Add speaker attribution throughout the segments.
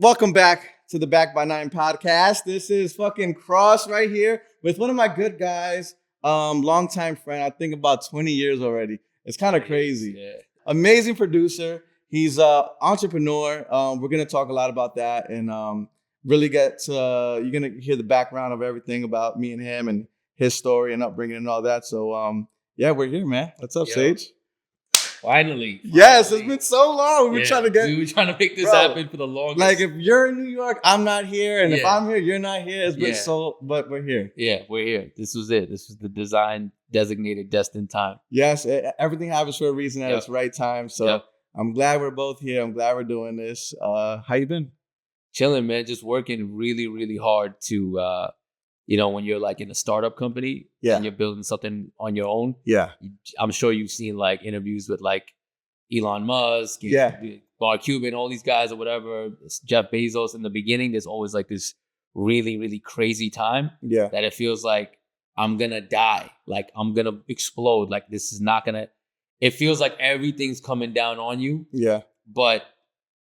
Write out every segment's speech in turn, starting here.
Speaker 1: Welcome back to the Back by Nine podcast. This is fucking Cross right here with one of my good guys, longtime friend. I think about 20 years already. It's kind of crazy.
Speaker 2: Yeah.
Speaker 1: Amazing producer. He's an entrepreneur. We're gonna talk a lot about that and really get to. You're gonna hear the background of everything about me and him and his story and upbringing and all that. So yeah, we're here, man. What's up, Sage?
Speaker 2: Finally.
Speaker 1: Yes, it's been so long. We were trying
Speaker 2: to make this happen for the longest.
Speaker 1: Like if you're in New York, I'm not here, and if I'm here, you're not here. It's been but we're here.
Speaker 2: Yeah, we're here. This was it. This was the design designated destined time.
Speaker 1: Yes, everything happens for a reason at its right time. So I'm glad we're both here. I'm glad we're doing this. How you been?
Speaker 2: Chilling, man. Just working really, really hard to when you're like in a startup company and you're building something on your own.
Speaker 1: Yeah.
Speaker 2: I'm sure you've seen like interviews with like Elon Musk, Mark Cuban, all these guys or whatever, Jeff Bezos. In the beginning, there's always like this really, really crazy time that it feels like I'm going to die. Like I'm going to explode. Like this is not going to, it feels like everything's coming down on you.
Speaker 1: Yeah.
Speaker 2: But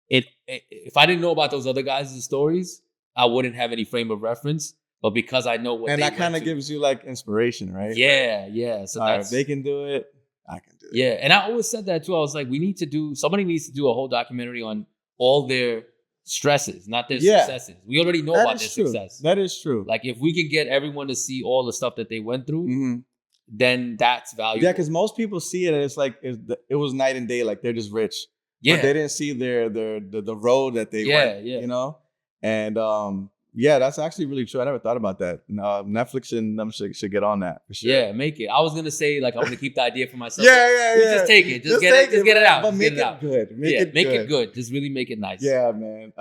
Speaker 2: if I didn't know about those other guys' stories, I wouldn't have any frame of reference. But because I know what,
Speaker 1: and that kind of gives you like inspiration, right?
Speaker 2: Yeah. So
Speaker 1: if they can do it, I can do it.
Speaker 2: Yeah, and I always said that too. I was like, somebody needs to do a whole documentary on all their stresses, not their successes. We already know about their success.
Speaker 1: That is true.
Speaker 2: Like if we can get everyone to see all the stuff that they went through, then that's valuable.
Speaker 1: Yeah, because most people see it and it's like it was night and day. Like they're just rich.
Speaker 2: Yeah,
Speaker 1: but they didn't see the road that they went. You know, and yeah, that's actually really true. I never thought about that. Netflix and them should get on that for sure.
Speaker 2: Yeah, make it. I was gonna say like I want to keep the idea for myself.
Speaker 1: Yeah.
Speaker 2: Just take it. Just get it out.
Speaker 1: But make it good. Make
Speaker 2: it good. Just really make it nice.
Speaker 1: Yeah, man.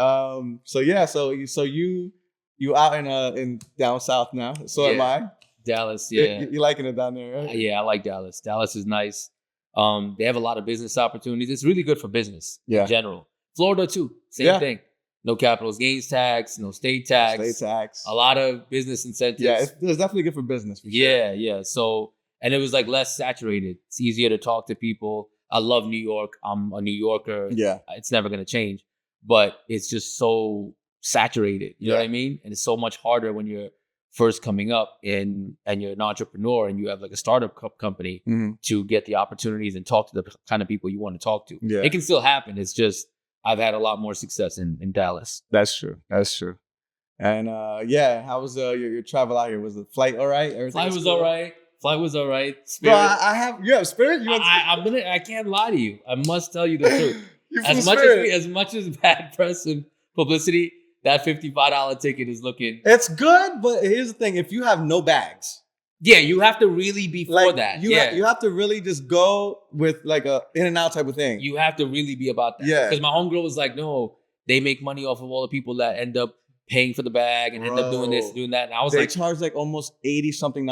Speaker 1: So you out in down south now. So am I.
Speaker 2: Dallas. Yeah.
Speaker 1: You liking it down there, right?
Speaker 2: Yeah, I like Dallas. Dallas is nice. They have a lot of business opportunities. It's really good for business in general. Florida too. Same thing. No capital gains tax, no state tax. A lot of business incentives.
Speaker 1: Yeah, it's definitely good for business. For
Speaker 2: sure. Yeah. So, and it was like less saturated. It's easier to talk to people. I love New York. I'm a New Yorker.
Speaker 1: Yeah.
Speaker 2: It's never going to change. But it's just so saturated. You know what I mean? And it's so much harder when you're first coming up and you're an entrepreneur and you have like a startup company to get the opportunities and talk to the kind of people you want to talk to.
Speaker 1: Yeah.
Speaker 2: It can still happen. It's just I've had a lot more success in Dallas.
Speaker 1: That's true. And how was your travel out here? Was the flight all right?
Speaker 2: Flight was all right.
Speaker 1: Bro,
Speaker 2: Spirit.
Speaker 1: I have Spirit.
Speaker 2: I can't lie to you. I must tell you the truth. As much as bad press and publicity, that $55 ticket is looking.
Speaker 1: It's good, but here's the thing: if you have no bags.
Speaker 2: Yeah, you have to really be for that.
Speaker 1: You have to really just go with like a in and out type of thing.
Speaker 2: You have to really be about that. Yeah. Because my homegirl was like, no, they make money off of all the people that end up paying for the bag and end up doing this, doing that. And I was
Speaker 1: they charge like almost $80-something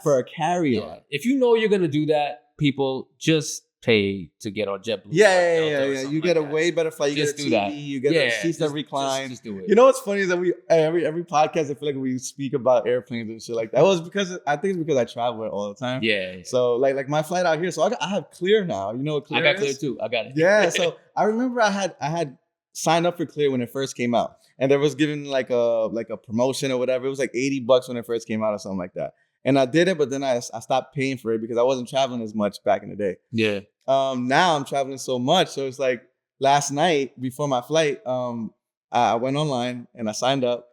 Speaker 1: for a carry-on.
Speaker 2: Yeah. If you know you're gonna do that, people just pay to get on JetBlue.
Speaker 1: Yeah. You get a way better flight. You
Speaker 2: just
Speaker 1: get a TV. You get a seats that recline.
Speaker 2: Just do it.
Speaker 1: You know what's funny is that we every podcast I feel like we speak about airplanes and shit like that. Was because I think it's because I travel all the time.
Speaker 2: Yeah.
Speaker 1: So like my flight out here. So I have Clear now. You know what Clear is?
Speaker 2: I got Clear too. I got it.
Speaker 1: Yeah. So I remember I had signed up for Clear when it first came out, and there was giving like a promotion or whatever. It was like $80 when it first came out or something like that. And I did it, but then I stopped paying for it because I wasn't traveling as much back in the day.
Speaker 2: Yeah.
Speaker 1: Now I'm traveling so much. So it's like last night before my flight, I went online and I signed up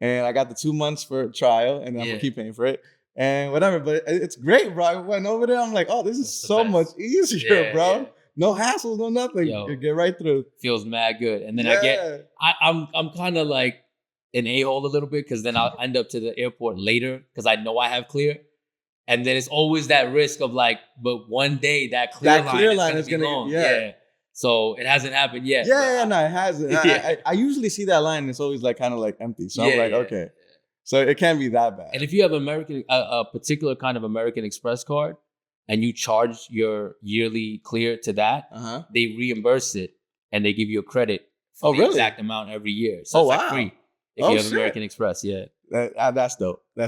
Speaker 1: and I got the 2 months for trial and then I'm gonna keep paying for it and whatever. But it's great, bro. I went over there. I'm like, oh, this is so much easier, bro. Yeah. No hassles, no nothing. You get right through.
Speaker 2: Feels mad good. And then I'm kind of like an a-hole a little bit because then I'll end up to the airport later because I know I have Clear. And then it's always that risk of like, but one day that clear line is gonna be long. Yeah. So it hasn't happened yet.
Speaker 1: Yeah, no, it hasn't. I usually see that line and it's always like kind of like empty. So I'm like, okay. So it can't be that bad.
Speaker 2: And if you have a particular kind of American Express card and you charge your yearly Clear to that, they reimburse it and they give you a credit for the exact amount every year. So it's like free if you have American Express. Yeah.
Speaker 1: That's dope. I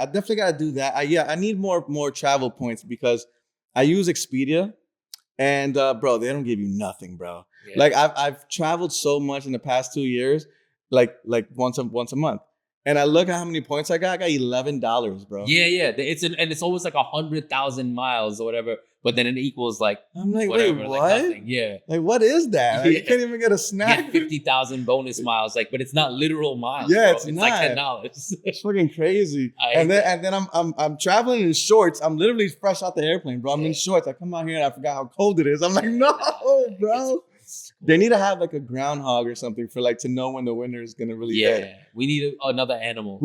Speaker 1: definitely got to do that. I need more travel points because I use Expedia And bro, they don't give you nothing, bro. Yeah. Like I've traveled so much in the past 2 years, like once a month. And I look at how many points I got $11, bro.
Speaker 2: Yeah. And it's always like 100,000 miles or whatever, but then it equals like,
Speaker 1: I'm like,
Speaker 2: whatever,
Speaker 1: wait,
Speaker 2: like
Speaker 1: what?
Speaker 2: nothing. Yeah.
Speaker 1: Like, what is that? Like, you can't even get a snack.
Speaker 2: You get 50,000 bonus miles, like, but it's not literal miles.
Speaker 1: Yeah,
Speaker 2: bro.
Speaker 1: it's not.
Speaker 2: Like $10.
Speaker 1: It's fucking crazy. And then I'm traveling in shorts. I'm literally fresh out the airplane, bro. I'm in shorts. I come out here and I forgot how cold it is. I'm like, no, bro. They need to have like a groundhog or something for like to know when the winter is gonna really hit.
Speaker 2: Yeah, we need another animal.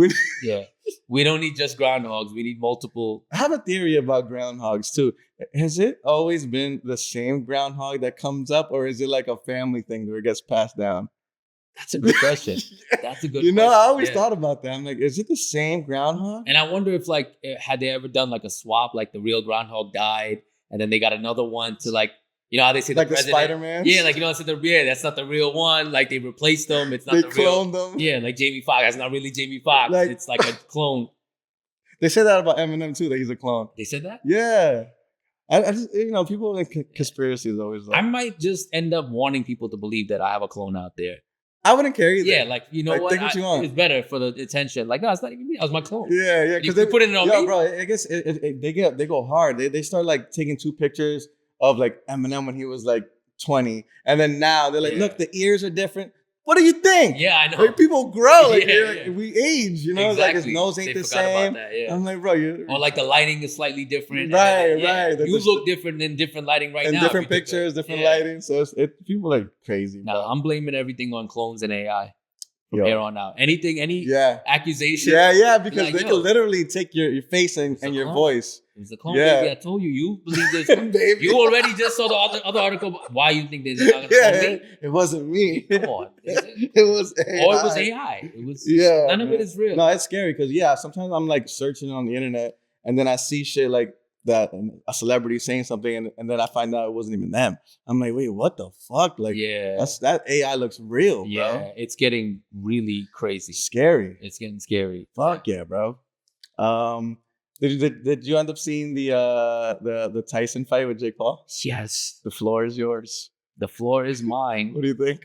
Speaker 2: We don't need just groundhogs. We need multiple.
Speaker 1: I have a theory about groundhogs too. Has it always been the same groundhog that comes up, or is it like a family thing where it gets passed down?
Speaker 2: That's a good question. That's a good question.
Speaker 1: I always thought about that. I'm like, is it the same groundhog?
Speaker 2: And I wonder if like, had they ever done like a swap, like the real groundhog died and then they got another one to like, you know how they say
Speaker 1: like the Spider-Man?
Speaker 2: Yeah, like, you know, that's not the real one. Like they replaced them. It's not
Speaker 1: they
Speaker 2: the real.
Speaker 1: They cloned them.
Speaker 2: Yeah, like Jamie Foxx. That's not really Jamie Foxx. Like, it's like a clone.
Speaker 1: They said that about Eminem too, that he's a clone.
Speaker 2: They said that?
Speaker 1: Yeah. I just, people like conspiracies always. Like,
Speaker 2: I might just end up wanting people to believe that I have a clone out there.
Speaker 1: I wouldn't care either.
Speaker 2: Yeah, like, you know what?
Speaker 1: Think what you want.
Speaker 2: It's better for the attention. Like, no, it's not even me. That was my clone.
Speaker 1: Yeah, because
Speaker 2: they put it on me.
Speaker 1: Bro, I guess they go hard. They start like taking 2 pictures of like Eminem when he was like 20, and then now they're like, look, the ears are different. What do you think?
Speaker 2: Yeah, I know.
Speaker 1: Like, people grow. Like, we age. You know,
Speaker 2: exactly.
Speaker 1: Like his nose ain't the same.
Speaker 2: About that, yeah.
Speaker 1: I'm like, bro,
Speaker 2: or like the lighting is slightly different.
Speaker 1: Right.
Speaker 2: You look different in different lighting right now.
Speaker 1: Different pictures, different lighting. So people are crazy.
Speaker 2: No, I'm blaming everything on clones and AI. From here on out. Any accusation.
Speaker 1: Yeah, because they can literally take your face and your voice.
Speaker 2: It's a clone, baby. I told you. You believe this. Baby. You already just saw the other article. Why you think they're not going to clone me?
Speaker 1: It wasn't me.
Speaker 2: Come on.
Speaker 1: It was AI.
Speaker 2: Or it was AI. It was none of it is real.
Speaker 1: No, it's scary because sometimes I'm like searching on the internet and then I see shit like that and a celebrity saying something and then I find out it wasn't even them. I'm like, wait, what the fuck? Like, that AI looks real, bro.
Speaker 2: Yeah, it's getting really crazy.
Speaker 1: Scary.
Speaker 2: It's getting scary.
Speaker 1: Fuck yeah, bro. Did you end up seeing the Tyson fight with Jake Paul?
Speaker 2: Yes.
Speaker 1: The floor is yours.
Speaker 2: The floor is mine.
Speaker 1: What do you think?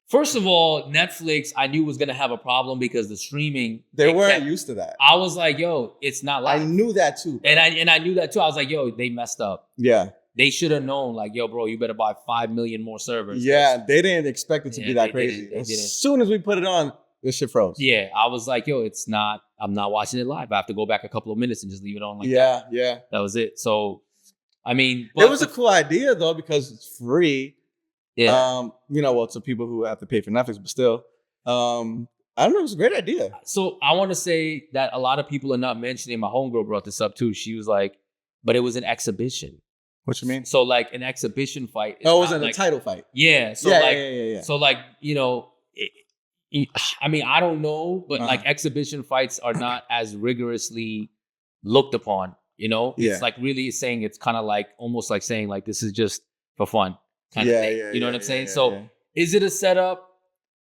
Speaker 2: First of all, Netflix, I knew was going to have a problem because the streaming.
Speaker 1: They weren't used to that.
Speaker 2: I was like, yo, it's not live.
Speaker 1: I knew that too.
Speaker 2: Bro. And I knew that too. I was like, yo, they messed up.
Speaker 1: Yeah.
Speaker 2: They should have known, like, yo, bro, you better buy 5 million more servers.
Speaker 1: Yeah, they didn't expect it to be that crazy. As soon as we put it on, this shit froze.
Speaker 2: Yeah, I was like, yo, I'm not watching it live. I have to go back a couple of minutes and just leave it on like that.
Speaker 1: Yeah.
Speaker 2: That was it. So, I mean.
Speaker 1: It was a cool idea, though, because it's free.
Speaker 2: Yeah.
Speaker 1: To people who have to pay for Netflix, but still, I don't know. It's a great idea.
Speaker 2: So I want to say that a lot of people are not mentioning. My homegirl brought this up too. She was like, but it was an exhibition.
Speaker 1: What you mean?
Speaker 2: So like an exhibition fight.
Speaker 1: It wasn't a title fight.
Speaker 2: Yeah. So So like, I mean, I don't know, but like exhibition fights are not as rigorously looked upon. It's like really saying it's kind of like almost like saying like this is just for fun. Kind of thing. You know what I'm saying? Is it a setup?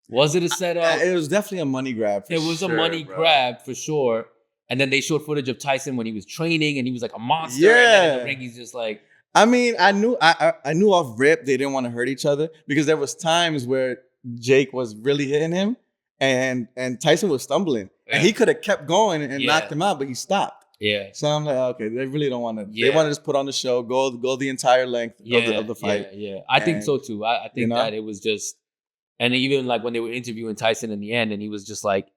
Speaker 2: Was it a setup?
Speaker 1: It was definitely a money grab.
Speaker 2: It was a money grab for sure. And then they showed footage of Tyson when he was training and he was like a monster. Yeah. And then in the ring, he's just like.
Speaker 1: I mean, I knew off rip they didn't want to hurt each other because there was times where Jake was really hitting him and Tyson was stumbling. Yeah. And he could have kept going and knocked him out, but he stopped. Yeah. So I'm like, okay, they really don't want to. Yeah. They want to just put on the show, go the entire length of the fight.
Speaker 2: Yeah. I think so too. I think that it was just, and even like when they were interviewing Tyson in the end, and he was just like,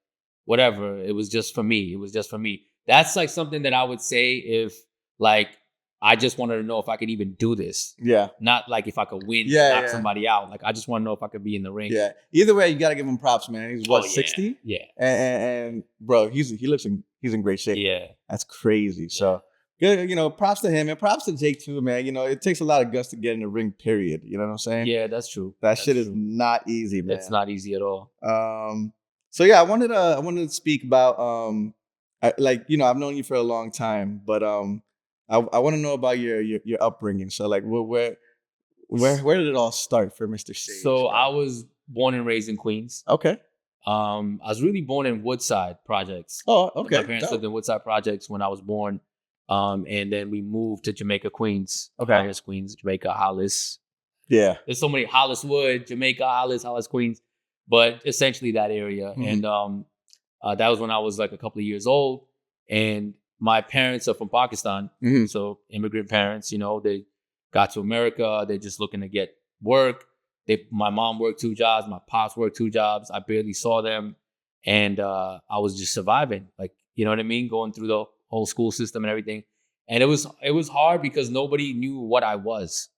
Speaker 2: whatever, it was just for me. It was just for me. That's like something that I would say if like I just wanted to know if I could even do this. Yeah. Not like if I could win, knock somebody out. Like I just want to know if I could be in the ring.
Speaker 1: Yeah. Either way, you got to give him props, man. He's 60?
Speaker 2: Yeah.
Speaker 1: And bro, he's in great shape. Yeah. That's crazy. So good, props to him and props to Jake too, man. It takes a lot of guts to get in the ring, period. You know what I'm saying?
Speaker 2: Yeah, that's true.
Speaker 1: That shit is not easy, man.
Speaker 2: It's not easy at all.
Speaker 1: So yeah, I wanted to speak about I've known you for a long time, but I want to know about your upbringing. So like where did it all start for Mr. Sage?
Speaker 2: So I was born and raised in Queens.
Speaker 1: Okay.
Speaker 2: I was really born in Woodside Projects.
Speaker 1: Oh, okay.
Speaker 2: My parents lived in Woodside Projects when I was born. And then we moved to Jamaica, Queens. Okay. Queens, Jamaica, Hollis.
Speaker 1: Yeah.
Speaker 2: There's so many, Holliswood, Jamaica, Hollis, Queens, but essentially that area. And that was when I was like a couple of years old. And my parents are from Pakistan. So immigrant parents, you know, they got to America. They're just looking to get work. My mom worked 2 jobs. My pops worked 2 jobs. I barely saw them. And I was just surviving. Like, you know what I mean? Going through the whole school system and everything. And it was hard because nobody knew what I was.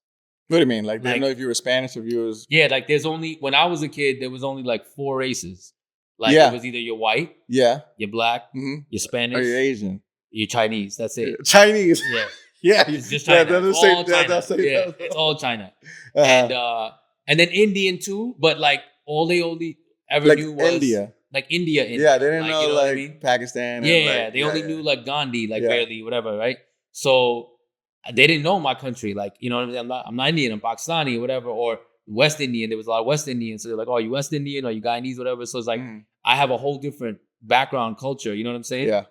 Speaker 1: What do you mean? Like, they didn't know if you were Spanish or if you was...
Speaker 2: Yeah, like when I was a kid, there was only like 4 races. Like it was either you're white, you're black, you're Spanish,
Speaker 1: or you're Asian.
Speaker 2: You're Chinese. That's it.
Speaker 1: Chinese.
Speaker 2: Yeah.
Speaker 1: Yeah.
Speaker 2: It's just China. It's all China. And then Indian too, but like all they only ever knew was
Speaker 1: India.
Speaker 2: Like India.
Speaker 1: Yeah, they didn't know, you know like I mean? Pakistan.
Speaker 2: Yeah, they only knew like Gandhi, like barely, whatever, right? So they didn't know my country, like, you know what I mean? I'm not Indian, I'm Pakistani or whatever, or West Indian. There was a lot of West Indians. So they're like, oh, you West Indian or you Guyanese, whatever. So it's like, I have a whole different background culture, you know what I'm saying?
Speaker 1: Yeah.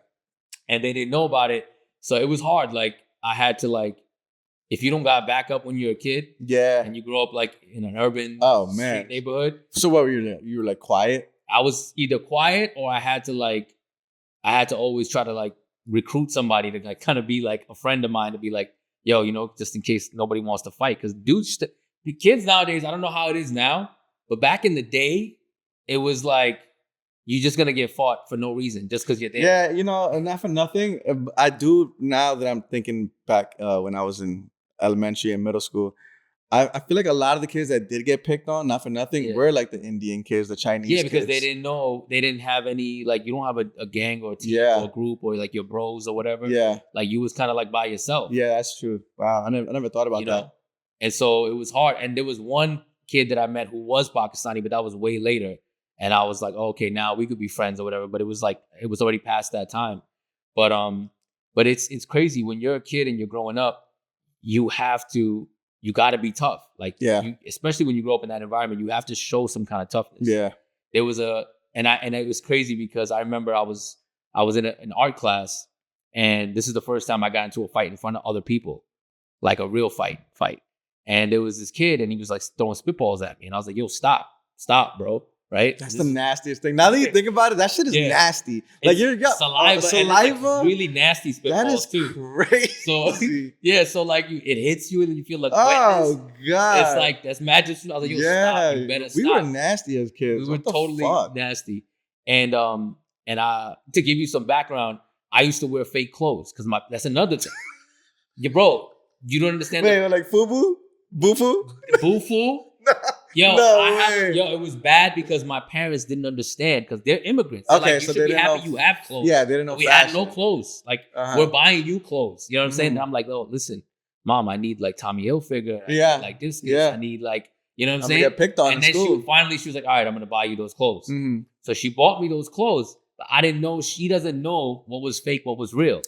Speaker 2: And they didn't know about it. So it was hard. Like I had to like, if you don't got backup when you're a kid, and you grow up like in an urban street neighborhood.
Speaker 1: So what were you? You were like quiet?
Speaker 2: I was either quiet or I had to always try to like recruit somebody to like kind of be like a friend of mine to be like, yo, you know, just in case nobody wants to fight. Because dudes, the kids nowadays, I don't know how it is now, but back in the day, it was like, you're just going to get fought for no reason just because you're there.
Speaker 1: Yeah, you know, and not for nothing. I do, now that I'm thinking back when I was in elementary and middle school, I feel like a lot of the kids that did get picked on, not for nothing, were like the Indian kids, the Chinese kids.
Speaker 2: Yeah, because they didn't know, they didn't have any, like, you don't have a gang or a team or a group or like your bros or whatever.
Speaker 1: Yeah.
Speaker 2: Like you was kind of like by yourself.
Speaker 1: Yeah, that's true. Wow, I never thought about that.
Speaker 2: And so it was hard. And there was one kid that I met who was Pakistani, but that was way later. And I was like, oh, okay, now we could be friends or whatever. But it was like, it was already past that time. But it's crazy when you're a kid and you're growing up, you got to be tough. Like, especially when you grow up in that environment, you have to show some kind of toughness. Yeah. There was and it was crazy because I remember I was in an art class, and this is the first time I got into a fight in front of other people, like a real fight. And there was this kid, and he was like throwing spitballs at me, and I was like, yo, stop, bro. Right?
Speaker 1: That's the nastiest thing. Now that you think about it, that shit is nasty. Like you're
Speaker 2: saliva. It's like really nasty spitballs
Speaker 1: that is
Speaker 2: too.
Speaker 1: Crazy.
Speaker 2: So so like it hits you and then you feel like
Speaker 1: wetness. God.
Speaker 2: It's like that's magic. I was like, yo, stop. You better stop.
Speaker 1: We were nasty as kids.
Speaker 2: We were totally nasty. And to give you some background, I used to wear fake clothes because that's another thing. Bro, you don't understand.
Speaker 1: Wait, like FUBU? Bufu?
Speaker 2: Bufu? Yo, it was bad because my parents didn't understand because they're immigrants. So you should be happy you have clothes.
Speaker 1: Yeah, they didn't know.
Speaker 2: We had no clothes. Like we're buying you clothes. You know what I'm saying? And I'm like, oh, listen, Mom, I need like Tommy Hilfiger.
Speaker 1: Yeah,
Speaker 2: like this. I need like, you know what I'm saying?
Speaker 1: Get picked on.
Speaker 2: And then she was like, all right, I'm gonna buy you those clothes. So she bought me those clothes, but I didn't know. She doesn't know what was fake, what was real.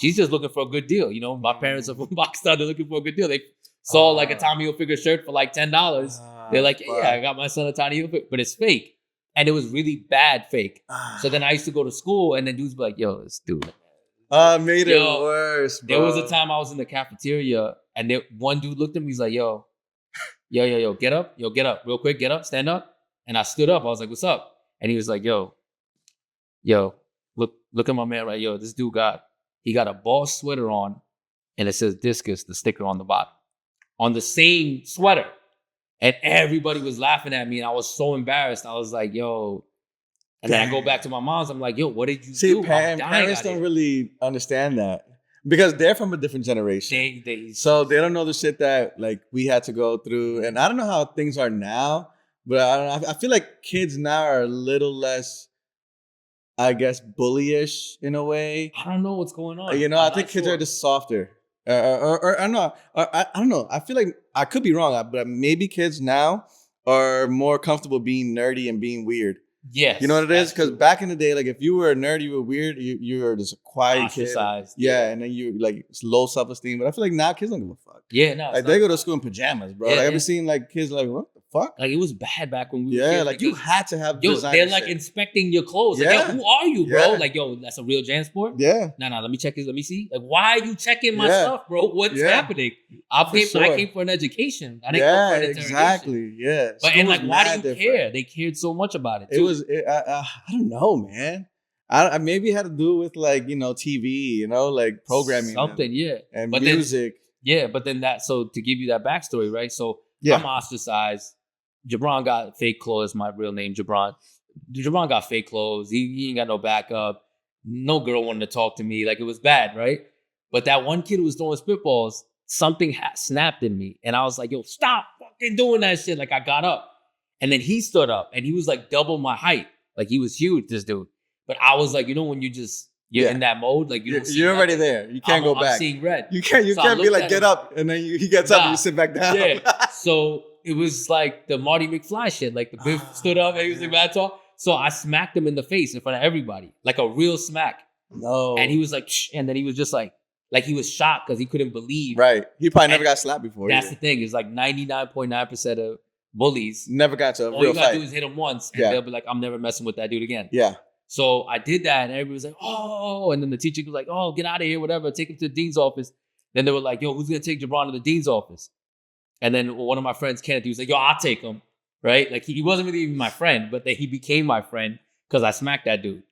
Speaker 2: She's just looking for a good deal. You know, my parents are from Pakistan. They're looking for a good deal. They saw like a Tommy Hilfiger shirt for like $10. They're like, yeah, I got my son a Tommy Hilfiger, but it's fake. And it was really bad fake. So then I used to go to school and then dudes be like, yo, this dude.
Speaker 1: Made it worse, bro.
Speaker 2: There was a time I was in the cafeteria and one dude looked at me, he's like, yo, get up. Yo, get up real quick. Get up, stand up. And I stood up. I was like, what's up? And he was like, yo, look at my man, right? Yo, this dude he got a Boss sweater on and it says Discus, the sticker on the bottom, on the same sweater. And everybody was laughing at me, and I was so embarrassed. I was like, yo. And then I go back to my mom's. I'm like, yo, what did you do?
Speaker 1: Parents don't really understand that because they're from a different generation. So they don't know the shit that like we had to go through. And I don't know how things are now, but I don't know. I feel like kids now are a little less, I guess, bullyish in a way.
Speaker 2: I don't know what's going on.
Speaker 1: You know, I think kids are just softer. Or I don't know. I feel like I could be wrong, but maybe kids now are more comfortable being nerdy and being weird.
Speaker 2: Yes,
Speaker 1: you know what it is? Because back in the day, like if you were a nerd, you were weird. You were just a quiet kid. Yeah, and then you like low self-esteem. But I feel like now kids don't give a fuck.
Speaker 2: Yeah, no.
Speaker 1: Like they go to school in pajamas, bro. Like I've been seeing like kids like, what the fuck?
Speaker 2: Like, it was bad back when we were
Speaker 1: kids.
Speaker 2: kids.
Speaker 1: Like, you had to have
Speaker 2: they're like inspecting your clothes. Like, yo, who are you, bro? Like, yo, that's a real JanSport?
Speaker 1: Yeah.
Speaker 2: Nah, let me check this. Let me see. Like, why are you checking my stuff, bro? What's happening? I came for an education. I didn't come for an interrogation. Exactly. Yeah. But and like, why do you care? They cared so much about it. Too.
Speaker 1: I don't know, man. I maybe it had to do with like, TV, like programming.
Speaker 2: Something,
Speaker 1: and music.
Speaker 2: But then so to give you that backstory, right? So I'm ostracized. Jabron got fake clothes. My real name, Jabron. Jabron got fake clothes. He ain't got no backup. No girl wanted to talk to me. Like, it was bad, right? But that one kid who was throwing spitballs, something snapped in me. And I was like, yo, stop fucking doing that shit. Like, I got up. And then he stood up and he was like double my height. Like, he was huge, this dude. But I was like, when you're in that mode, like
Speaker 1: you're already there. You can't go back.
Speaker 2: I'm seeing red.
Speaker 1: You can't be like, get up, and then he gets up and you sit back down.
Speaker 2: Yeah. So it was like the Marty McFly shit. Like, the Biff stood up and he was like, mad talk. So I smacked him in the face in front of everybody, like a real smack.
Speaker 1: No.
Speaker 2: And he was like, shh, and then he was just like he was shocked because he couldn't believe.
Speaker 1: Right. He probably never got slapped before.
Speaker 2: That's the thing. It's like 99.9% of bullies
Speaker 1: never got to a real fight.
Speaker 2: All you gotta do is hit him once, and they'll be like, I'm never messing with that dude again.
Speaker 1: Yeah.
Speaker 2: So I did that, and everybody was like, oh, and then the teacher was like, oh, get out of here, whatever, take him to the dean's office. Then they were like, yo, who's gonna take Jabron to the dean's office? And then one of my friends, Kenneth, he was like, yo, I'll take him, right? Like, he wasn't really even my friend, but then he became my friend because I smacked that dude.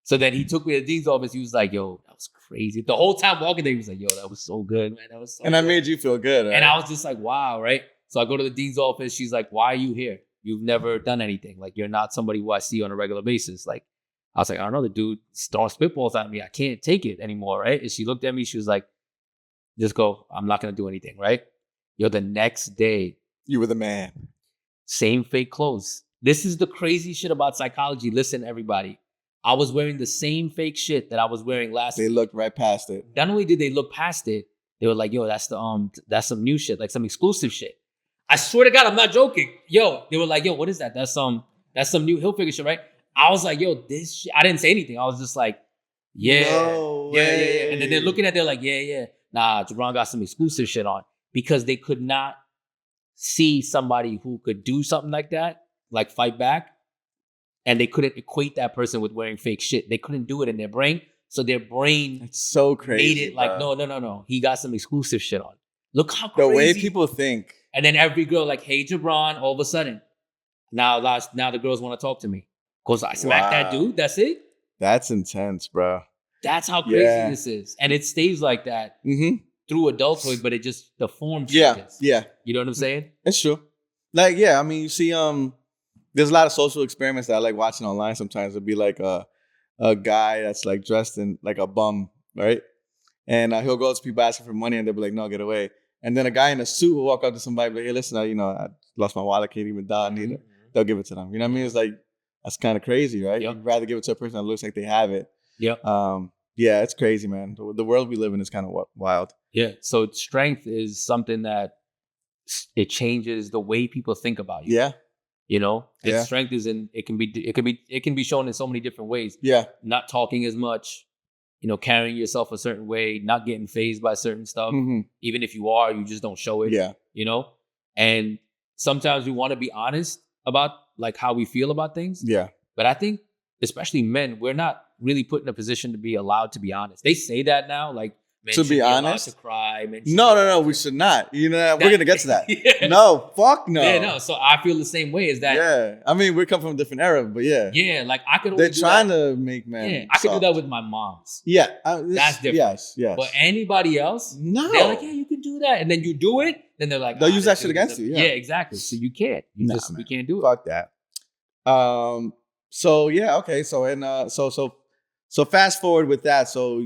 Speaker 2: So then he took me to the dean's office. He was like, yo, that was crazy. The whole time walking there, he was like, yo, that was so good, man. That was so
Speaker 1: good. That made you feel good, right?
Speaker 2: And I was just like, wow, right? So I go to the dean's office. She's like, why are you here? You've never done anything. Like, you're not somebody who I see on a regular basis. Like, I was like, I don't know, the dude throwing spitballs at me. I can't take it anymore, right? And she looked at me. She was like, just go. I'm not going to do anything, right? Yo, the next day.
Speaker 1: You were the man.
Speaker 2: Same fake clothes. This is the crazy shit about psychology. Listen, everybody. I was wearing the same fake shit that I was wearing last week.
Speaker 1: They looked right past it.
Speaker 2: Not only did they look past it, they were like, yo, that's some new shit, like some exclusive shit. I swear to God, I'm not joking. Yo, they were like, yo, what is that? That's some new Hilfiger shit, right? I was like, yo, this shit. I didn't say anything. I was just like, yeah. And then they're looking at it, they're like, yeah. Nah, Jabron got some exclusive shit on. Because they could not see somebody who could do something like that, like fight back. And they couldn't equate that person with wearing fake shit. They couldn't do it in their brain. So their brain
Speaker 1: it's so crazy,
Speaker 2: made it like, no. He got some exclusive shit on. Look how crazy.
Speaker 1: The way people think.
Speaker 2: And then every girl like, hey, Jabron, all of a sudden, now the girls want to talk to me. Because I smacked that dude. That's it.
Speaker 1: That's intense, bro.
Speaker 2: That's how crazy this is. And it stays like that through adulthood, but it just, the form changes.
Speaker 1: Yeah.
Speaker 2: You know what I'm saying?
Speaker 1: It's true. Like, I mean, you see, there's a lot of social experiments that I like watching online sometimes. It'll be like a guy that's like dressed in like a bum, right? And he'll go to people asking for money and they'll be like, no, get away. And then a guy in a suit will walk up to somebody and be like, hey, listen, I lost my wallet, can't even die, need it. They'll give it to them. You know what I mean? It's like, that's kind of crazy, right? Yep. You'd rather give it to a person that looks like they have it.
Speaker 2: Yep.
Speaker 1: Yeah, it's crazy, man. The world we live in is kind of wild.
Speaker 2: Yeah. So strength is something that it changes the way people think about you.
Speaker 1: Yeah.
Speaker 2: You know, strength is it can be shown in so many different ways.
Speaker 1: Yeah.
Speaker 2: Not talking as much, carrying yourself a certain way, not getting fazed by certain stuff. Mm-hmm. Even if you are, you just don't show it.
Speaker 1: Yeah.
Speaker 2: And sometimes we want to be honest about like how we feel about things.
Speaker 1: Yeah.
Speaker 2: But I think especially men, we're not really put in a position to be allowed to be honest. They say that now, like, men
Speaker 1: to be honest,
Speaker 2: to cry.
Speaker 1: No, we should not. We're gonna get to that. Yeah. No, fuck no.
Speaker 2: Yeah, no. So I feel the same way. Is that?
Speaker 1: Yeah, I mean, we come from a different era, but yeah.
Speaker 2: Yeah, like I could.
Speaker 1: They're trying to make men.
Speaker 2: Yeah, I could do that with my moms.
Speaker 1: Yeah,
Speaker 2: that's different.
Speaker 1: Yes.
Speaker 2: But anybody else,
Speaker 1: no.
Speaker 2: They're like, yeah, you can do that, and then you do it, then they're like,
Speaker 1: they'll use that shit against you. Yeah,
Speaker 2: exactly. So you can't. You can't do it.
Speaker 1: Fuck that. So yeah, okay. So and so fast forward with that. So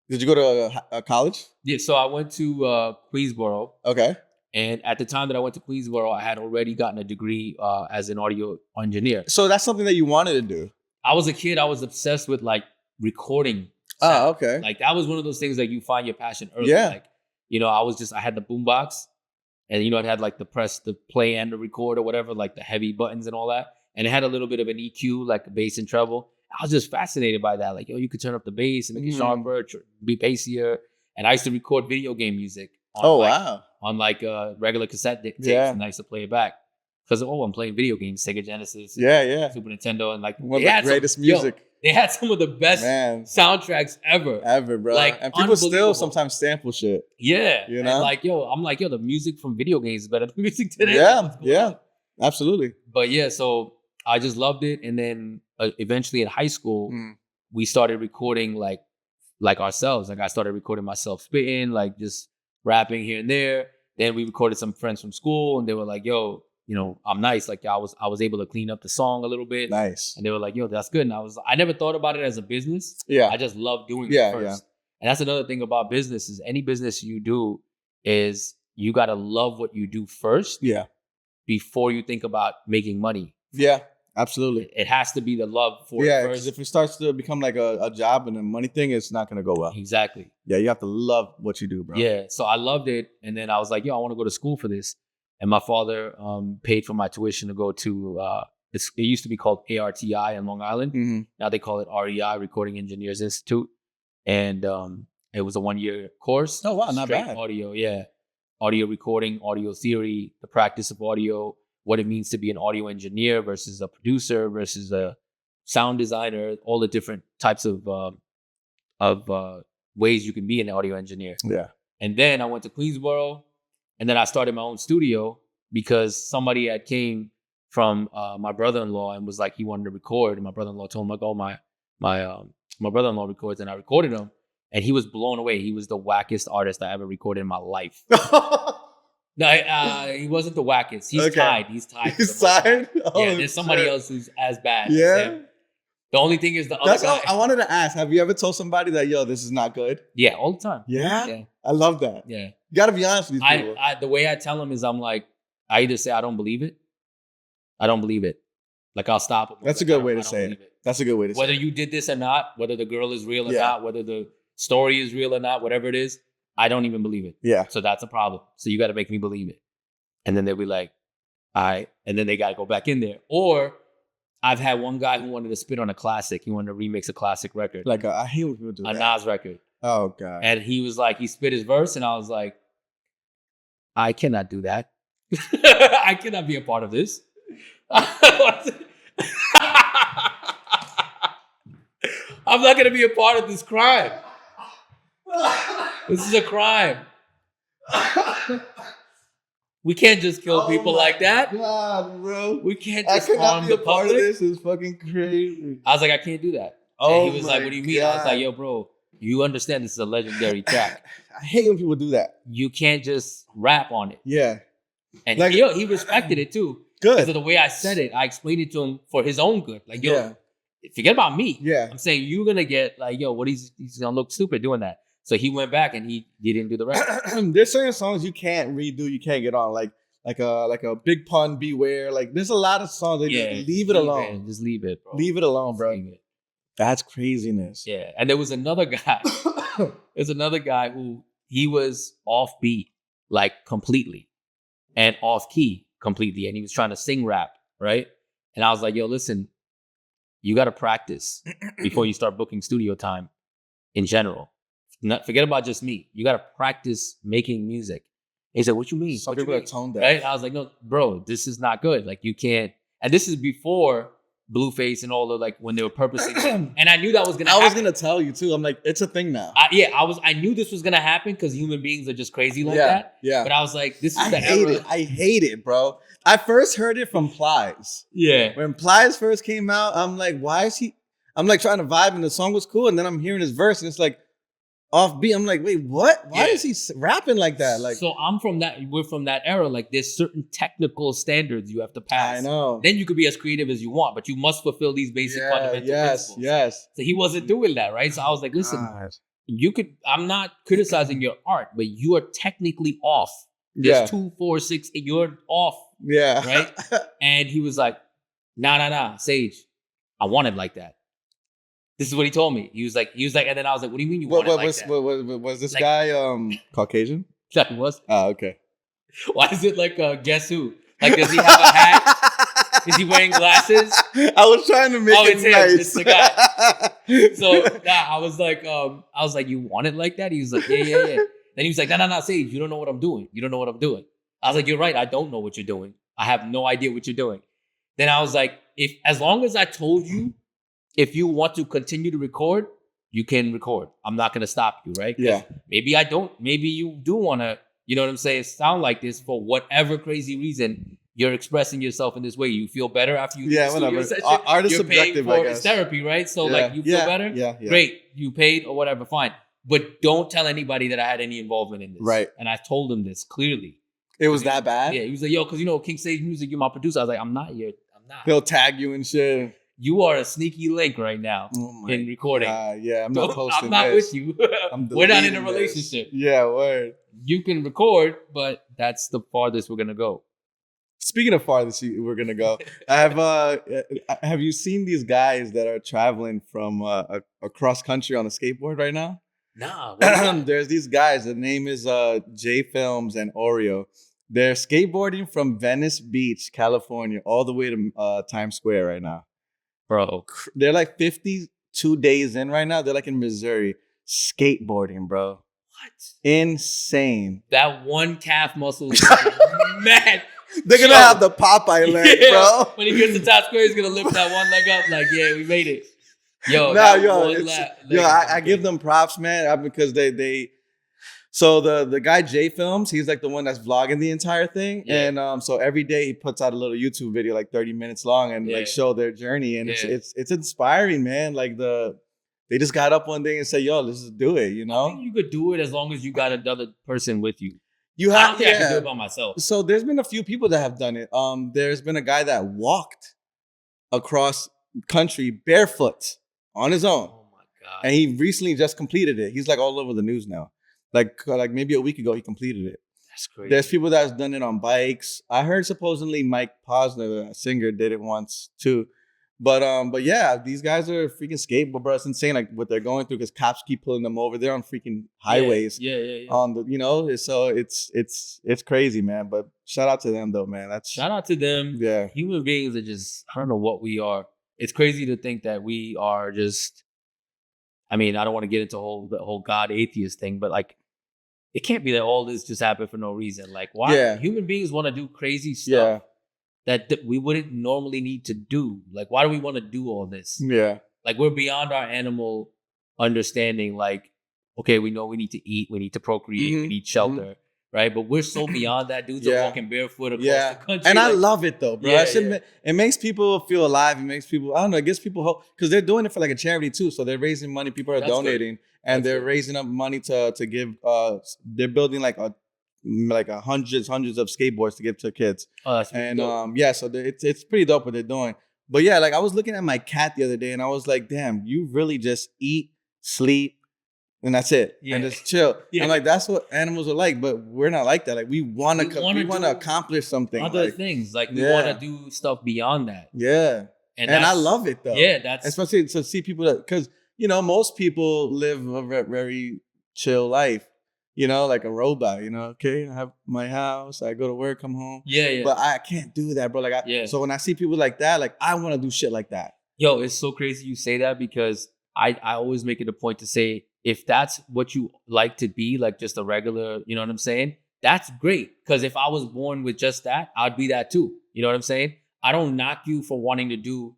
Speaker 1: did you go to a college?
Speaker 2: Yeah. So I went to Queensboro.
Speaker 1: Okay.
Speaker 2: And at the time that I went to Queensboro, I had already gotten a degree as an audio engineer.
Speaker 1: So that's something that you wanted to do.
Speaker 2: I was a kid. I was obsessed with like recording.
Speaker 1: Oh, okay.
Speaker 2: Like that was one of those things that you find your passion early.
Speaker 1: Yeah.
Speaker 2: Like, I had the boombox, and it had like the press, the play and the record or whatever, like the heavy buttons and all that. And it had a little bit of an EQ, like bass and treble. I was just fascinated by that. Like, you could turn up the bass and make it sharper, be bassier. And I used to record video game music. On regular cassette tapes, and I used to play it back. because I'm playing video games, Sega Genesis, Super Nintendo, and like
Speaker 1: one of the greatest music.
Speaker 2: They had some of the best soundtracks ever,
Speaker 1: bro.
Speaker 2: Like,
Speaker 1: and people still sometimes sample shit.
Speaker 2: Yeah,
Speaker 1: you know,
Speaker 2: and like, I'm like, the music from video games is better than music today.
Speaker 1: Yeah, absolutely.
Speaker 2: But yeah, so I just loved it, and then eventually in high school, we started recording like ourselves. Like I started recording myself spitting, like just rapping here and there. Then we recorded some friends from school, and they were like, "Yo, I'm nice." Like I was able to clean up the song a little bit.
Speaker 1: Nice.
Speaker 2: And they were like, "Yo, that's good." And I never thought about it as a business.
Speaker 1: Yeah.
Speaker 2: I just love doing it first. Yeah. And that's another thing about business is any business you do is you got to love what you do first.
Speaker 1: Yeah.
Speaker 2: Before you think about making money.
Speaker 1: Yeah. Absolutely.
Speaker 2: It has to be the love for it first.
Speaker 1: Because if it starts to become like a job and a money thing, it's not going to go well.
Speaker 2: Exactly.
Speaker 1: Yeah, you have to love what you do, bro.
Speaker 2: Yeah, so I loved it. And then I was like, yo, I want to go to school for this. And my father paid for my tuition to go to, it used to be called ARTI in Long Island. Mm-hmm. Now they call it REI, Recording Engineers Institute. And it was a 1-year course.
Speaker 1: Oh, wow, not bad.
Speaker 2: Audio, yeah. Audio recording, audio theory, the practice of audio, what it means to be an audio engineer versus a producer versus a sound designer, all the different types of ways you can be an audio engineer.
Speaker 1: Yeah.
Speaker 2: And then I went to Queensboro, and then I started my own studio because somebody had came from my brother-in-law and was like, he wanted to record. And my brother-in-law told him, like, oh, my brother-in-law records, and I recorded him. And he was blown away. He was the wackest artist I ever recorded in my life. No, he wasn't the wackest. He's tied. He's tied.
Speaker 1: He's tied?
Speaker 2: Oh, yeah, there's somebody else who's as bad.
Speaker 1: Yeah.
Speaker 2: The only thing is the other guy.
Speaker 1: I wanted to ask, have you ever told somebody that, yo, this is not good?
Speaker 2: Yeah, all the time.
Speaker 1: Yeah? Yeah. I love that.
Speaker 2: Yeah.
Speaker 1: You got to be honest with these people.
Speaker 2: The way I tell them is I'm like, I either say I don't believe it. I don't believe it. Like I'll stop them.
Speaker 1: That's a good way to say it. That's a good way to say it.
Speaker 2: Whether you did this or not, whether the girl is real or not, whether the story is real or not, whatever it is, I don't even believe it.
Speaker 1: Yeah.
Speaker 2: So that's a problem. So you got to make me believe it. And then they'll be like, all right. And then they got to go back in there. Or I've had one guy who wanted to spit on a classic. He wanted to remix a classic record.
Speaker 1: Like I hate when people do that.
Speaker 2: A Nas record.
Speaker 1: Oh, God.
Speaker 2: And he was like, he spit his verse. And I was like, I cannot do that. I cannot be a part of this. I'm not going to be a part of this crime. This is a crime. We can't just kill people like that.
Speaker 1: God, bro.
Speaker 2: We can't just harm the public.
Speaker 1: This is fucking crazy.
Speaker 2: I was like, I can't do that.
Speaker 1: Oh,
Speaker 2: and he was like, what do you mean? I was like, yo, bro, you understand this is a legendary track.
Speaker 1: I hate when people do that.
Speaker 2: You can't just rap on it.
Speaker 1: Yeah.
Speaker 2: And like, he respected it too.
Speaker 1: Good.
Speaker 2: Because of the way I said it, I explained it to him for his own good. Like, yo, forget about me.
Speaker 1: Yeah.
Speaker 2: I'm saying you're going to get like, yo, he's going to look stupid doing that. So he went back and he didn't do the rest.
Speaker 1: There's certain songs you can't redo, you can't get on. Like a Big Pun, Beware. Like there's a lot of songs that just leave it alone.
Speaker 2: Just leave it, bro.
Speaker 1: Leave it alone, bro. That's craziness.
Speaker 2: Yeah. And there was another guy. There's another guy who he was off beat, like completely, and off key completely. And he was trying to sing rap, right? And I was like, yo, listen, you got to practice before you start booking studio time in general. Forget about just me. You got to practice making music. He said, what you mean?
Speaker 1: Some people are tone deaf.
Speaker 2: Right? I was like, no, bro, this is not good. Like you can't. And this is before Blueface and all the, like when they were purposely. And I knew that was going to happen.
Speaker 1: I was going to tell you too. I'm like, it's a thing now.
Speaker 2: I knew this was going to happen because human beings are just crazy like that.
Speaker 1: Yeah.
Speaker 2: But I was like, this is the
Speaker 1: era. I hate it, bro. I first heard it from Plies.
Speaker 2: Yeah.
Speaker 1: When Plies first came out, I'm like, why is he? I'm like trying to vibe and the song was cool. And then I'm hearing his verse and it's like, offbeat. I'm like, wait, what? Why is he rapping like that? Like,
Speaker 2: so we're from that era. Like, there's certain technical standards you have to pass.
Speaker 1: I know.
Speaker 2: Then you could be as creative as you want, but you must fulfill these basic fundamental principles.
Speaker 1: Yes.
Speaker 2: So he wasn't doing that, right? So I was like, listen, I'm not criticizing your art, but you are technically off. There's 2, 4, 6, you're off.
Speaker 1: Yeah.
Speaker 2: Right? And he was like, nah, Sage, I want it like that. This is what he told me. He was like, and then I was like, what do you mean you want it like that?
Speaker 1: Was this guy Caucasian?
Speaker 2: That was.
Speaker 1: Oh, okay.
Speaker 2: Why is it like guess who? Like, does he have a hat? Is he wearing glasses?
Speaker 1: I was trying to make it nice.
Speaker 2: It's the guy. So I was like, you want it like that? He was like, yeah. Then he was like, no, Sage, you don't know what I'm doing. You don't know what I'm doing. I was like, you're right. I don't know what you're doing. I have no idea what you're doing. Then I was like, as long as I told you, if you want to continue to record, you can record. I'm not going to stop you, right?
Speaker 1: Yeah.
Speaker 2: Maybe I don't. Maybe you do want to, you know what I'm saying, sound like this for whatever crazy reason. You're expressing yourself in this way. You feel better after you do the studio session.
Speaker 1: Art is
Speaker 2: you're
Speaker 1: subjective,
Speaker 2: paying
Speaker 1: I
Speaker 2: for
Speaker 1: guess.
Speaker 2: therapy, right? So like you feel better?
Speaker 1: Yeah.
Speaker 2: Great. You paid or whatever, fine. But don't tell anybody that I had any involvement in this.
Speaker 1: Right.
Speaker 2: And I told him this clearly.
Speaker 1: It was that bad?
Speaker 2: Yeah. He was like, yo, because King Sage Music, you're my producer. I was like, I'm not here. I'm not.
Speaker 1: He'll tag you and shit.
Speaker 2: You are a sneaky link right now in recording.
Speaker 1: Yeah, I'm not posting
Speaker 2: I'm not
Speaker 1: this.
Speaker 2: with you. We're not in a relationship.
Speaker 1: Yeah, word.
Speaker 2: You can record, but that's the farthest we're gonna go.
Speaker 1: Speaking of farthest we're gonna go, have you seen these guys that are traveling from across country on a skateboard right now?
Speaker 2: Nah.
Speaker 1: There's these guys. The name is J Films and Oreo. They're skateboarding from Venice Beach, California, all the way to Times Square right now.
Speaker 2: Bro,
Speaker 1: they're like 52 days in right now. They're like in Missouri skateboarding, bro.
Speaker 2: What?
Speaker 1: Insane.
Speaker 2: That one calf muscle is mad.
Speaker 1: They're gonna have the Popeye leg, bro.
Speaker 2: When he gets to Times Square, he's gonna lift that one leg up. Like, yeah, we made it.
Speaker 1: I give them props, man, because they. So the guy J Films, he's like the one that's vlogging the entire thing, and so every day he puts out a little YouTube video like 30 minutes long and like show their journey, and it's inspiring, man. Like they just got up one day and said, "Yo, let's just do it," you know.
Speaker 2: I think you could do it as long as you got another person with you.
Speaker 1: You have,
Speaker 2: I don't think I can do it by myself.
Speaker 1: So there's been a few people that have done it. There's been a guy that walked across country barefoot on his own.
Speaker 2: Oh my god!
Speaker 1: And he recently just completed it. He's like all over the news now. Like maybe a week ago, he completed it.
Speaker 2: That's crazy.
Speaker 1: There's people that's done it on bikes. I heard supposedly Mike Posner, a singer, did it once too. But yeah, these guys are freaking skateboard, bro. It's insane, like what they're going through because cops keep pulling them over. They're on freaking highways.
Speaker 2: Yeah.
Speaker 1: On the, so it's crazy, man. But shout out to them though, man.
Speaker 2: Shout out to them.
Speaker 1: Yeah,
Speaker 2: human beings are just, I don't know what we are. It's crazy to think that we are just. I mean, I don't want to get into the whole God atheist thing, but like, it can't be that all this just happened for no reason. Like, why human beings want to do crazy stuff that we wouldn't normally need to do? Like, why do we want to do all this?
Speaker 1: Yeah.
Speaker 2: Like, we're beyond our animal understanding. Like, okay, we know we need to eat, we need to procreate, we need shelter, right? But we're so beyond that. Dudes are walking barefoot across the country.
Speaker 1: And I love it though, bro. It makes people feel alive. It makes people, I don't know, it gives people hope because they're doing it for like a charity too. So they're raising money. People are donating. And they're raising up money to give. They're building like hundreds of skateboards to give to kids.
Speaker 2: Oh, that's really dope.
Speaker 1: So it's pretty dope what they're doing. But yeah, like I was looking at my cat the other day, and I was like, damn, you really just eat, sleep, and that's it, and just chill. I'm like, that's what animals are like, but we're not like that. Like we want to accomplish something,
Speaker 2: other things. Like we want to do stuff beyond that.
Speaker 1: Yeah, and I love it though.
Speaker 2: Yeah, that's
Speaker 1: especially to see people that because. Most people live a very chill life, like a robot, okay, I have my house, I go to work, come home.
Speaker 2: Yeah.
Speaker 1: But I can't do that, bro. So when I see people like that, like I want to do shit like that.
Speaker 2: Yo, it's so crazy you say that because I always make it a point to say, if that's what you like to be, like just a regular, you know what I'm saying? That's great. Because if I was born with just that, I'd be that too. You know what I'm saying? I don't knock you for wanting to do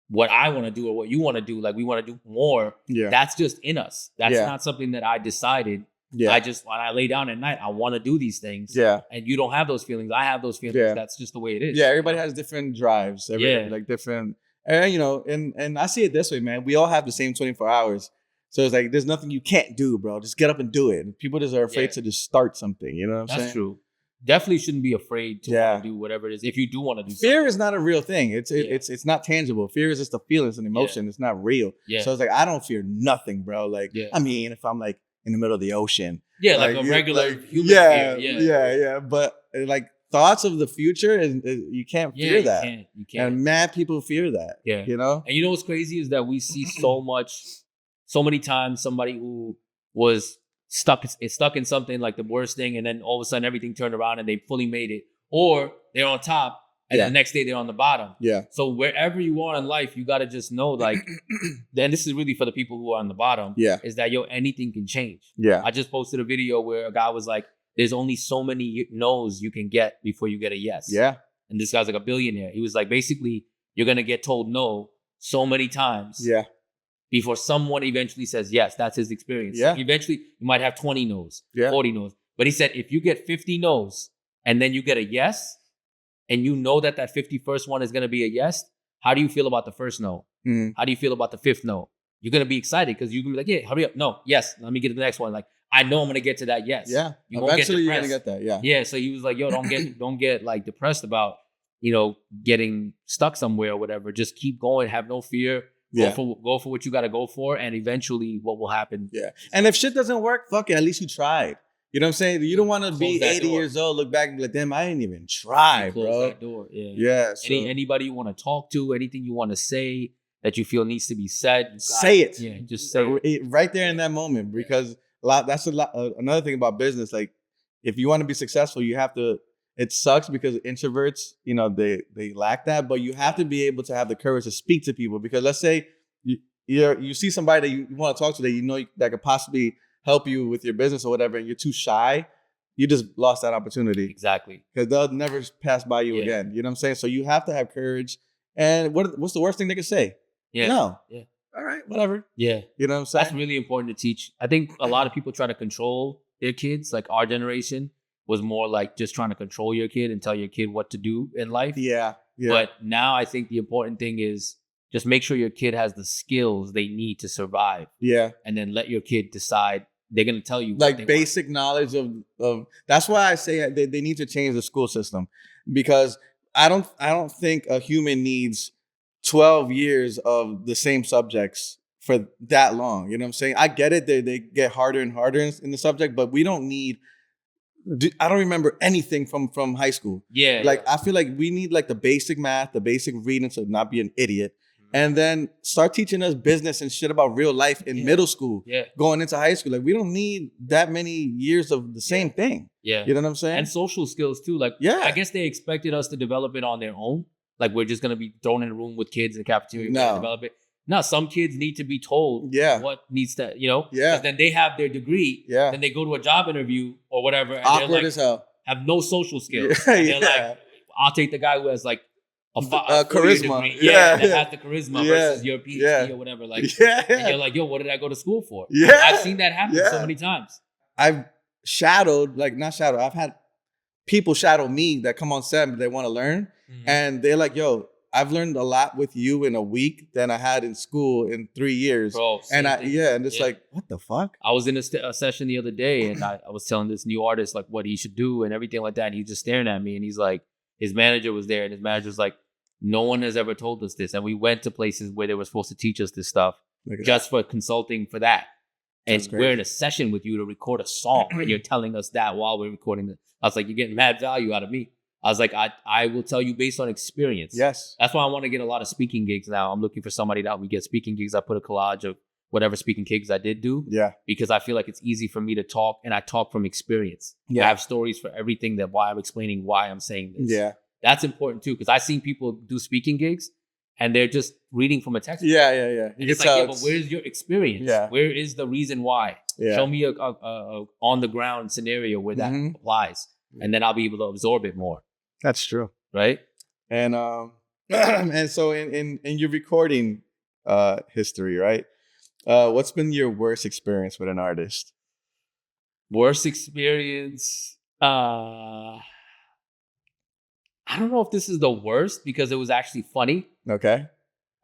Speaker 2: what I want to do or what you want to do. Like we want to do more.
Speaker 1: Yeah.
Speaker 2: That's just in us. That's not something that I decided. Yeah. When I lay down at night, I want to do these things.
Speaker 1: Yeah.
Speaker 2: And you don't have those feelings. I have those feelings. Yeah. That's just the way it is.
Speaker 1: Yeah. Everybody has different drives. Like different, and I see it this way, man. We all have the same 24 hours. So it's like, there's nothing you can't do, bro. Just get up and do it. People just are afraid to just start something. You know what I'm saying?
Speaker 2: That's true. Definitely shouldn't be afraid to do whatever it is. If you do want to do something.
Speaker 1: Fear is not a real thing. It's not tangible. Fear is just a feeling. It's an emotion. It's not real.
Speaker 2: Yeah.
Speaker 1: So it's like, I don't fear nothing, bro. Like, I mean, if I'm like in the middle of the ocean.
Speaker 2: Yeah, like a regular human fear.
Speaker 1: Yeah. But like thoughts of the future, you can't fear that.
Speaker 2: You can't.
Speaker 1: And mad people fear that.
Speaker 2: Yeah.
Speaker 1: You know?
Speaker 2: And you know what's crazy is that we see so many times somebody who was stuck in something like the worst thing, and then all of a sudden everything turned around and they fully made it, or they're on top and the next day they're on the bottom.
Speaker 1: Yeah.
Speaker 2: So wherever you are in life, you got to just know, like, then this is really for the people who are on the bottom.
Speaker 1: Yeah.
Speaker 2: Is that anything can change.
Speaker 1: Yeah.
Speaker 2: I just posted a video where a guy was like, "There's only so many no's you can get before you get a yes."
Speaker 1: Yeah.
Speaker 2: and this guy's like a billionaire. He was like, basically, you're gonna get told no so many times before someone eventually says yes. That's his experience.
Speaker 1: Yeah.
Speaker 2: So eventually, you might have 20 no's, 40 no's. But he said, if you get 50 no's and then you get a yes, and you know that 51st one is gonna be a yes, how do you feel about the first no? How do you feel about the 5th no? You're gonna be excited because you're gonna be like, yeah, hurry up. No, yes, let me get to the next one. Like, I know I'm gonna get to that yes.
Speaker 1: Yeah. Eventually you're gonna get that. Yeah.
Speaker 2: Yeah. So he was like, yo, don't get like depressed about, getting stuck somewhere or whatever. Just keep going, have no fear. Go for what you gotta go for, and eventually what will happen.
Speaker 1: Yeah. And if shit doesn't work, fuck it, at least you tried. You know what I'm saying? You don't want to be 80 years old, look back and be like, damn, I didn't even try, bro.
Speaker 2: Close that door. Yeah.
Speaker 1: Yeah. So.
Speaker 2: Anybody you want to talk to, anything you want to say that you feel needs to be said,
Speaker 1: say it.
Speaker 2: Yeah, just say
Speaker 1: it right there in that moment, because that's another thing about business. Like, if you want to be successful, you have to. It sucks because introverts, they lack that, but you have to be able to have the courage to speak to people. Because let's say you see somebody that you want to talk to that that could possibly help you with your business or whatever, and you're too shy, you just lost that opportunity.
Speaker 2: Exactly.
Speaker 1: Because they'll never pass by you again. You know what I'm saying? So you have to have courage. And what's the worst thing they could say?
Speaker 2: Yeah.
Speaker 1: No.
Speaker 2: Yeah.
Speaker 1: All right, whatever.
Speaker 2: Yeah.
Speaker 1: You know what I'm saying?
Speaker 2: That's really important to teach. I think a lot of people try to control their kids. Like, our generation was more like just trying to control your kid and tell your kid what to do in life.
Speaker 1: Yeah.
Speaker 2: But now I think the important thing is just make sure your kid has the skills they need to survive.
Speaker 1: Yeah.
Speaker 2: And then let your kid decide. They're going to tell you.
Speaker 1: Like basic knowledge of that's why I say they need to change the school system, because I don't think a human needs 12 years of the same subjects for that long. You know what I'm saying? I get it. They get harder and harder in the subject, but we don't need. I don't remember anything from high school.
Speaker 2: Yeah.
Speaker 1: Like, I feel like we need like the basic math, the basic reading, to not be an idiot. And then start teaching us business and shit about real life in middle school, going into high school. Like, we don't need that many years of the same thing.
Speaker 2: Yeah.
Speaker 1: You know what I'm saying?
Speaker 2: And social skills too. Like, I guess they expected us to develop it on their own. Like, we're just going to be thrown in a room with kids in the cafeteria and develop it. No, some kids need to be told what needs to, because then they have their degree. Yeah. Then they go to a job interview or whatever. And
Speaker 1: awkward
Speaker 2: they're like,
Speaker 1: as hell.
Speaker 2: Have no social skills. And they're like, I'll take the guy who has like a
Speaker 1: charisma.
Speaker 2: Degree. That has the charisma versus your PhD or whatever. Like, and you're like, yo, what did I go to school for?
Speaker 1: Yeah.
Speaker 2: I've seen that happen so many times.
Speaker 1: I've I've had people shadow me that come on set, but they want to learn. And they're like, yo, I've learned a lot with you in a week than I had in school in 3 years.
Speaker 2: Bro,
Speaker 1: and it's like, what the fuck?
Speaker 2: I was in a session the other day, and I was telling this new artist like what he should do and everything like that. And he's just staring at me, and he's like, his manager was there, and his manager was like, no one has ever told us this. And we went to places where they were supposed to teach us this stuff just for consulting for that. And we're in a session with you to record a song, and you're telling us that while we're recording it. I was like, you're getting mad value out of me. I was like, I will tell you based on experience.
Speaker 1: Yes.
Speaker 2: That's why I want to get a lot of speaking gigs now. I'm looking for somebody to help me get speaking gigs. I put a collage of whatever speaking gigs I did do.
Speaker 1: Yeah.
Speaker 2: Because I feel like it's easy for me to talk, and I talk from experience.
Speaker 1: Yeah.
Speaker 2: I have stories for everything why I'm explaining why I'm saying this.
Speaker 1: Yeah.
Speaker 2: That's important too, because I've seen people do speaking gigs and they're just reading from a textbook.
Speaker 1: Yeah.
Speaker 2: And it's like, but where's your experience?
Speaker 1: Yeah.
Speaker 2: Where is the reason why?
Speaker 1: Yeah.
Speaker 2: Show me a on the ground scenario where that applies, and then I'll be able to absorb it more.
Speaker 1: That's true.
Speaker 2: Right.
Speaker 1: And and so in your recording history, right? What's been your worst experience with an artist?
Speaker 2: Worst experience? I don't know if this is the worst because it was actually funny.
Speaker 1: Okay.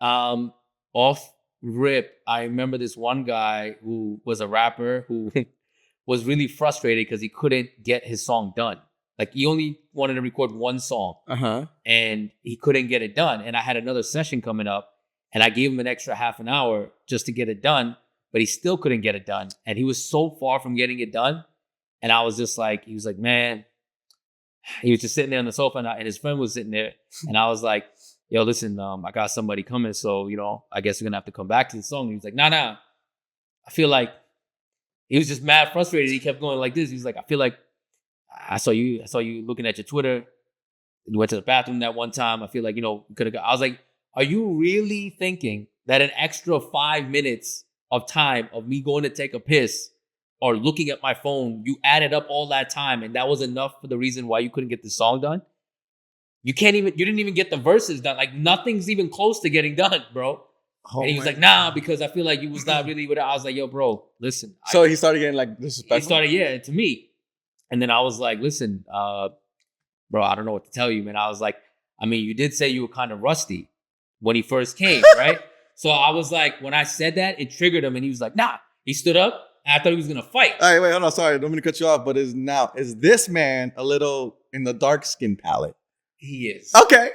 Speaker 2: Off rip, I remember this one guy who was a rapper who was really frustrated because he couldn't get his song done. Like, he only wanted to record one song, and he couldn't get it done. And I had another session coming up, and I gave him an extra half an hour just to get it done, but he still couldn't get it done. And he was so far from getting it done. And I was just like, he was like, man, he was just sitting there on the sofa, and his friend was sitting there. And I was like, yo, listen, I got somebody coming. So, I guess we're going to have to come back to the song. And he was like, nah. I feel like he was just mad frustrated. He kept going like this. He was like, I feel like I saw you looking at your Twitter. You went to the bathroom that one time. I feel like, could have got. I was like, are you really thinking that an extra 5 minutes of time of me going to take a piss or looking at my phone, you added up all that time and that was enough for the reason why you couldn't get the song done? You didn't even get the verses done. Like nothing's even close to getting done, bro. Oh, and he was like, nah, because I feel like you was not really what I was like, yo, bro, listen.
Speaker 1: So he started getting like disrespectful?
Speaker 2: He started, to me. And then I was like, listen, bro, I don't know what to tell you, man. I was like, I mean, you did say you were kind of rusty when he first came, right? So I was like, when I said that, it triggered him. And he was like, nah. He stood up. And I thought he was going to fight.
Speaker 1: All right, wait, hold on. Sorry, I don't mean to cut you off. But is this man a little in the dark skin palette?
Speaker 2: He is.
Speaker 1: Okay.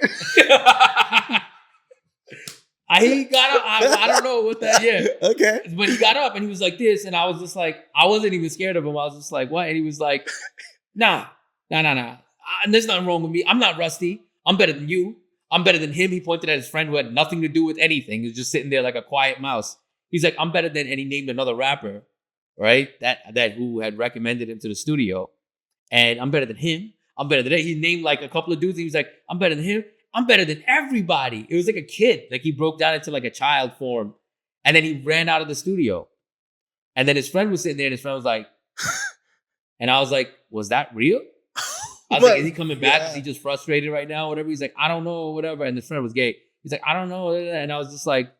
Speaker 2: He got up. I don't know what that. Yeah.
Speaker 1: Okay.
Speaker 2: But he got up and he was like this, and I was just like, I wasn't even scared of him. I was just like, what? And he was like, nah. And there's nothing wrong with me. I'm not rusty. I'm better than you. I'm better than him. He pointed at his friend who had nothing to do with anything. He was just sitting there like a quiet mouse. He's like, I'm better than, and he named another rapper, right? That who had recommended him to the studio, and I'm better than him. I'm better than that. He named like a couple of dudes. He was like, I'm better than him. I'm better than everybody. It was like a kid. Like he broke down into like a child form. And then he ran out of the studio. And then his friend was sitting there and his friend was like, and I was like, was that real? I was like, is he coming back? Yeah. Is he just frustrated right now? Whatever. He's like, I don't know, whatever. And his friend was gay. He's like, I don't know. And I was just like,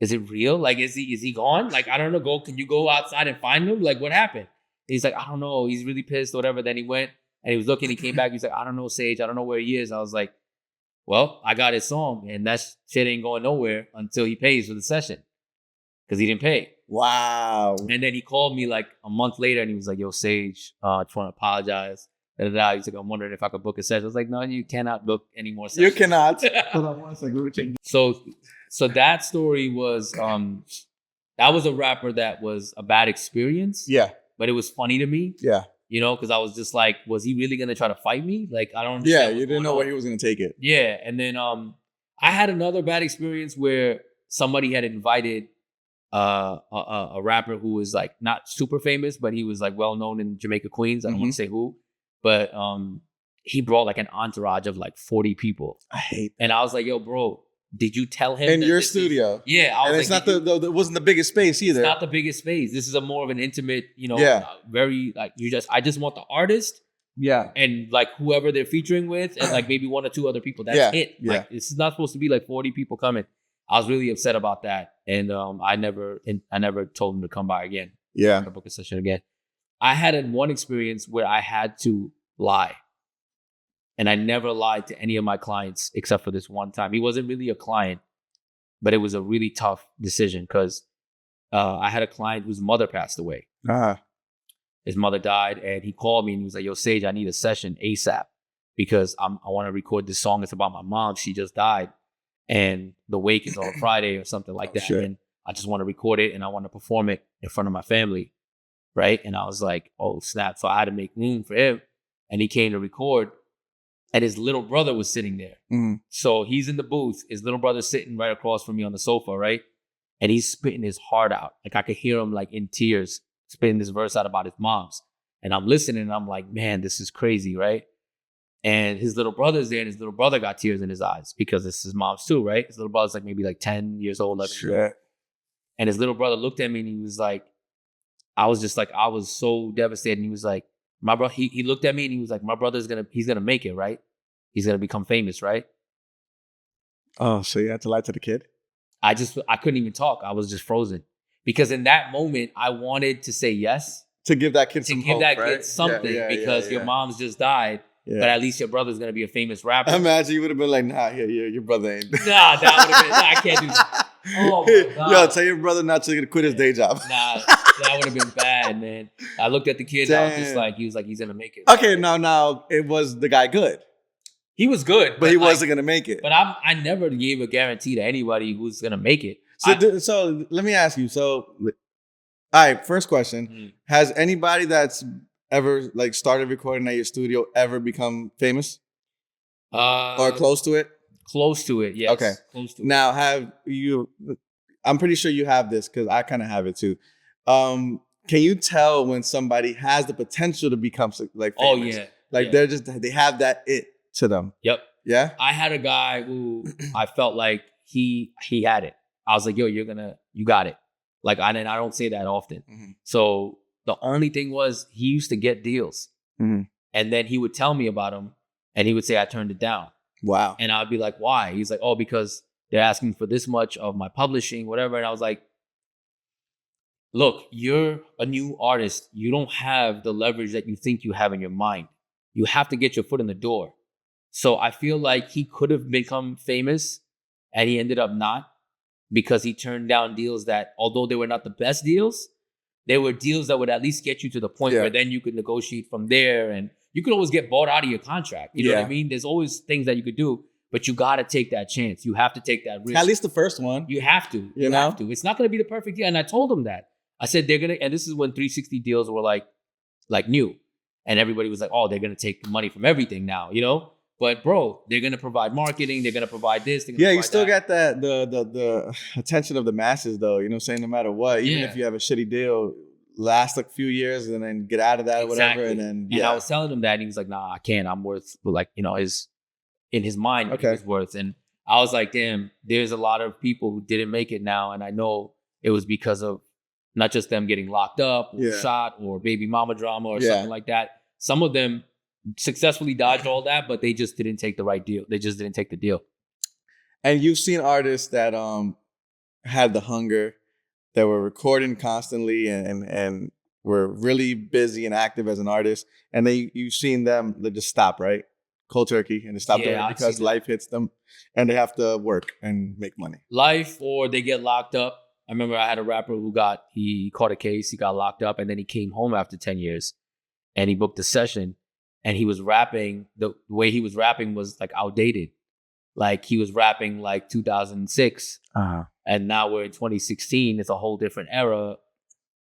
Speaker 2: is it real? Like, is he gone? Like, I don't know. Can you go outside and find him? Like, what happened? And he's like, I don't know. He's really pissed or whatever. Then he went. And he was looking, he came back, he's like, I don't know, Sage, I don't know where he is. I was like, well, I got his song, and that shit ain't going nowhere until he pays for the session. Because he didn't pay.
Speaker 1: Wow.
Speaker 2: And then he called me like a month later, and he was like, yo, Sage, I just want to apologize. He's like, I'm wondering if I could book a session. I was like, no, you cannot book any more sessions.
Speaker 1: You cannot. Hold on one second.
Speaker 2: So that story was, that was a rapper that was a bad experience.
Speaker 1: Yeah.
Speaker 2: But it was funny to me.
Speaker 1: Yeah.
Speaker 2: You know, because I was just like, was he really going to try to fight me? Like, I don't
Speaker 1: Yeah, you didn't know where he was going to take it.
Speaker 2: Yeah. And then I had another bad experience where somebody had invited a rapper who was like not super famous, but he was like well known in Jamaica, Queens. I don't want to say who. But he brought like an entourage of like 40 people.
Speaker 1: I hate that.
Speaker 2: And I was like, yo, bro, did you tell him
Speaker 1: in your studio?
Speaker 2: Yeah,
Speaker 1: I was like, it wasn't the biggest space either.
Speaker 2: It's not the biggest space. This is a more of an intimate, very like I just want the artist, and like whoever they're featuring with, and like maybe one or two other people. That's it. Yeah. Like this is not supposed to be like 40 people coming. I was really upset about that, and I never told him to come by again.
Speaker 1: Yeah,
Speaker 2: to book a session again. I had one experience where I had to lie. And I never lied to any of my clients except for this one time. He wasn't really a client, but it was a really tough decision because I had a client whose mother passed away. His mother died, and he called me and he was like, yo, Sage, I need a session ASAP because I want to record this song. It's about my mom. She just died, and the wake is on Friday or something like that. Shit. And I just want to record it, and I want to perform it in front of my family, right? And I was like, oh, snap. So I had to make room for him, and he came to record. And his little brother was sitting there. Mm. So he's in the booth. His little brother's sitting right across from me on the sofa, right? And he's spitting his heart out. Like I could hear him like in tears, spitting this verse out about his mom's. And I'm listening and I'm like, man, this is crazy, right? And his little brother's there and his little brother got tears in his eyes because it's his mom's too, right? His little brother's like maybe like 10 years old. Like, and his little brother looked at me and he was like, I was so devastated. And he was like, my brother, he looked at me and he was like, my brother's he's gonna make it, right? He's gonna become famous, right?
Speaker 1: Oh, so you had to lie to the kid?
Speaker 2: I couldn't even talk. I was just frozen. Because in that moment, I wanted to say yes.
Speaker 1: To give that kid some hope,
Speaker 2: kid something because your mom's just died. Yeah. But at least your brother's gonna be a famous rapper.
Speaker 1: Imagine you would have been like, nah, your brother ain't.
Speaker 2: Nah, that would have been, I can't do that. Oh my God.
Speaker 1: Yo, tell your brother not to quit his day job.
Speaker 2: Nah, that would have been bad, man. I looked at the kid and I was just like, he was like, he's gonna make it.
Speaker 1: Okay, now it was the guy good.
Speaker 2: He was good.
Speaker 1: But he wasn't gonna make it.
Speaker 2: But I never gave a guarantee to anybody who's gonna make it.
Speaker 1: So let me ask you. So, all right, first question. Mm-hmm. Has anybody that's ever like started recording at your studio ever become famous? Or close to it?
Speaker 2: Close to it, yes.
Speaker 1: Okay.
Speaker 2: Close to
Speaker 1: now, have you, I'm pretty sure you have this because I kind of have it too. Can you tell when somebody has the potential to become like famous?
Speaker 2: Oh, yeah.
Speaker 1: Like they have that it to them.
Speaker 2: Yep.
Speaker 1: Yeah?
Speaker 2: I had a guy who I felt like he had it. I was like, yo, you got it. Like, I don't say that often. Mm-hmm. So the only thing was he used to get deals. Mm-hmm. And then he would tell me about them. And he would say, I turned it down.
Speaker 1: Wow.
Speaker 2: And I'd be like, why? He's like, oh, because they're asking for this much of my publishing, whatever. And I was like, look, you're a new artist. You don't have the leverage that you think you have in your mind. You have to get your foot in the door. So I feel like he could have become famous and he ended up not, because he turned down deals that, although they were not the best deals, they were deals that would at least get you to the point where then you could negotiate from there, and you could always get bought out of your contract. You know what I mean? There's always things that you could do, but you got to take that chance. You have to take that risk.
Speaker 1: At least the first one.
Speaker 2: You have to. You have to. It's not going to be the perfect deal. And I told him that. I said, they're going to, and this is when 360 deals were like new. And everybody was like, oh, they're going to take money from everything now, you know? But bro, they're going to provide marketing. They're going to provide this.
Speaker 1: You still got that, the attention of the masses though. You know what I'm saying? No matter what, even if you have a shitty deal, last a few years and then get out of that or whatever. And then,
Speaker 2: and I was telling him that and he was like, nah, I can't. I'm worth, like, you know, in his mind, he was worth. And I was like, damn, there's a lot of people who didn't make it now. And I know it was because of not just them getting locked up or shot or baby mama drama or something like that. Some of them successfully dodged all that, but they just didn't take the right deal. They just didn't take the deal.
Speaker 1: And you've seen artists that had the hunger, that were recording constantly and were really busy and active as an artist, and you've seen them just stop, right? Cold turkey, and they stop doing it because life hits them and they have to work and make money.
Speaker 2: Life, or they get locked up. I remember I had a rapper who he caught a case, he got locked up, and then he came home after 10 years and he booked a session and he was rapping. The way he was rapping was like outdated. Like he was rapping like 2006. And now we're in 2016. It's a whole different era.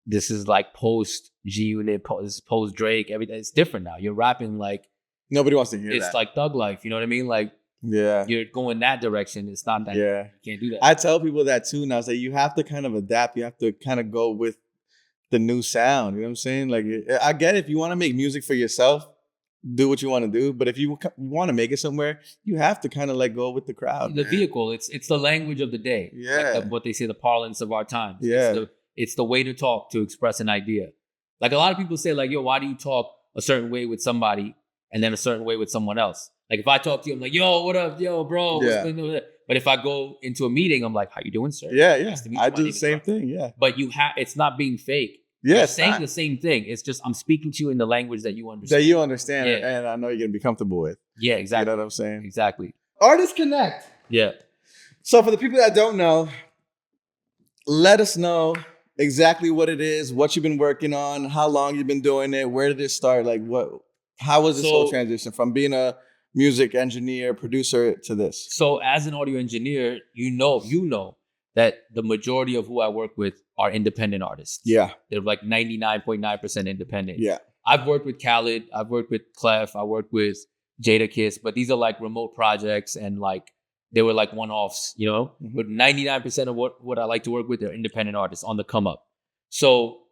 Speaker 2: This is like post G-Unit, post Drake, everything. It's different now. You're rapping like
Speaker 1: nobody wants to hear that.
Speaker 2: It's like Thug Life. You know what I mean? Like, you're going that direction. It's not that. You can't do that.
Speaker 1: I tell people that too now. Say you have to kind of adapt. You have to kind of go with the new sound. You know what I'm saying? Like, I get it. If you want to make music for yourself, do what you want to do. But if you want to make it somewhere, you have to kind of like go with the crowd.
Speaker 2: The vehicle. It's the language of the day. Like what they say, the parlance of our times. It's the way to talk, to express an idea. Like a lot of people say, like, yo, why do you talk a certain way with somebody and then a certain way with someone else? Like if I talk to you, I'm like, yo, what up? Yo, bro. But if I go into a meeting, I'm like, how you doing, sir?
Speaker 1: Nice I do the same thing.
Speaker 2: But it's not being fake. You're saying the same thing. It's just I'm speaking to you in the language that you understand.
Speaker 1: And I know you're gonna be comfortable with.
Speaker 2: Yeah, exactly.
Speaker 1: You know what I'm saying?
Speaker 2: Exactly.
Speaker 1: ArtistConnect.
Speaker 2: Yeah.
Speaker 1: So for the people that don't know, let us know exactly what it is, what you've been working on, how long you've been doing it, where did it start? Like how was this whole transition from being a music engineer, producer to this?
Speaker 2: So as an audio engineer, you know that the majority of who I work with are independent artists. Yeah. They're like 99.9% independent. Yeah. I've worked with Khaled, I've worked with Clef, I worked with Jada Kiss, but these are like remote projects and like they were like one-offs, you know? Mm-hmm. But 99% of what I like to work with are independent artists on the come up. So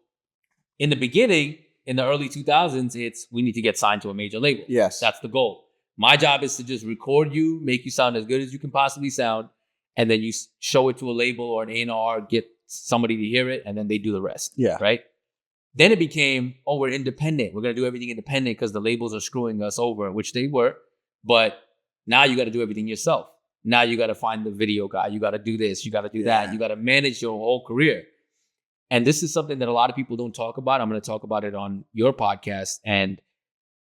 Speaker 2: in the beginning, in the early 2000s, we need to get signed to a major label. Yes. That's the goal. My job is to just record you, make you sound as good as you can possibly sound, and then you show it to a label or an A&R, get somebody to hear it, and then they do the rest. Yeah. Right? Then it became, we're independent. We're going to do everything independent because the labels are screwing us over, which they were. But now you got to do everything yourself. Now you got to find the video guy. You got to do this. You got to do that. You got to manage your whole career. And this is something that a lot of people don't talk about. I'm going to talk about it on your podcast. And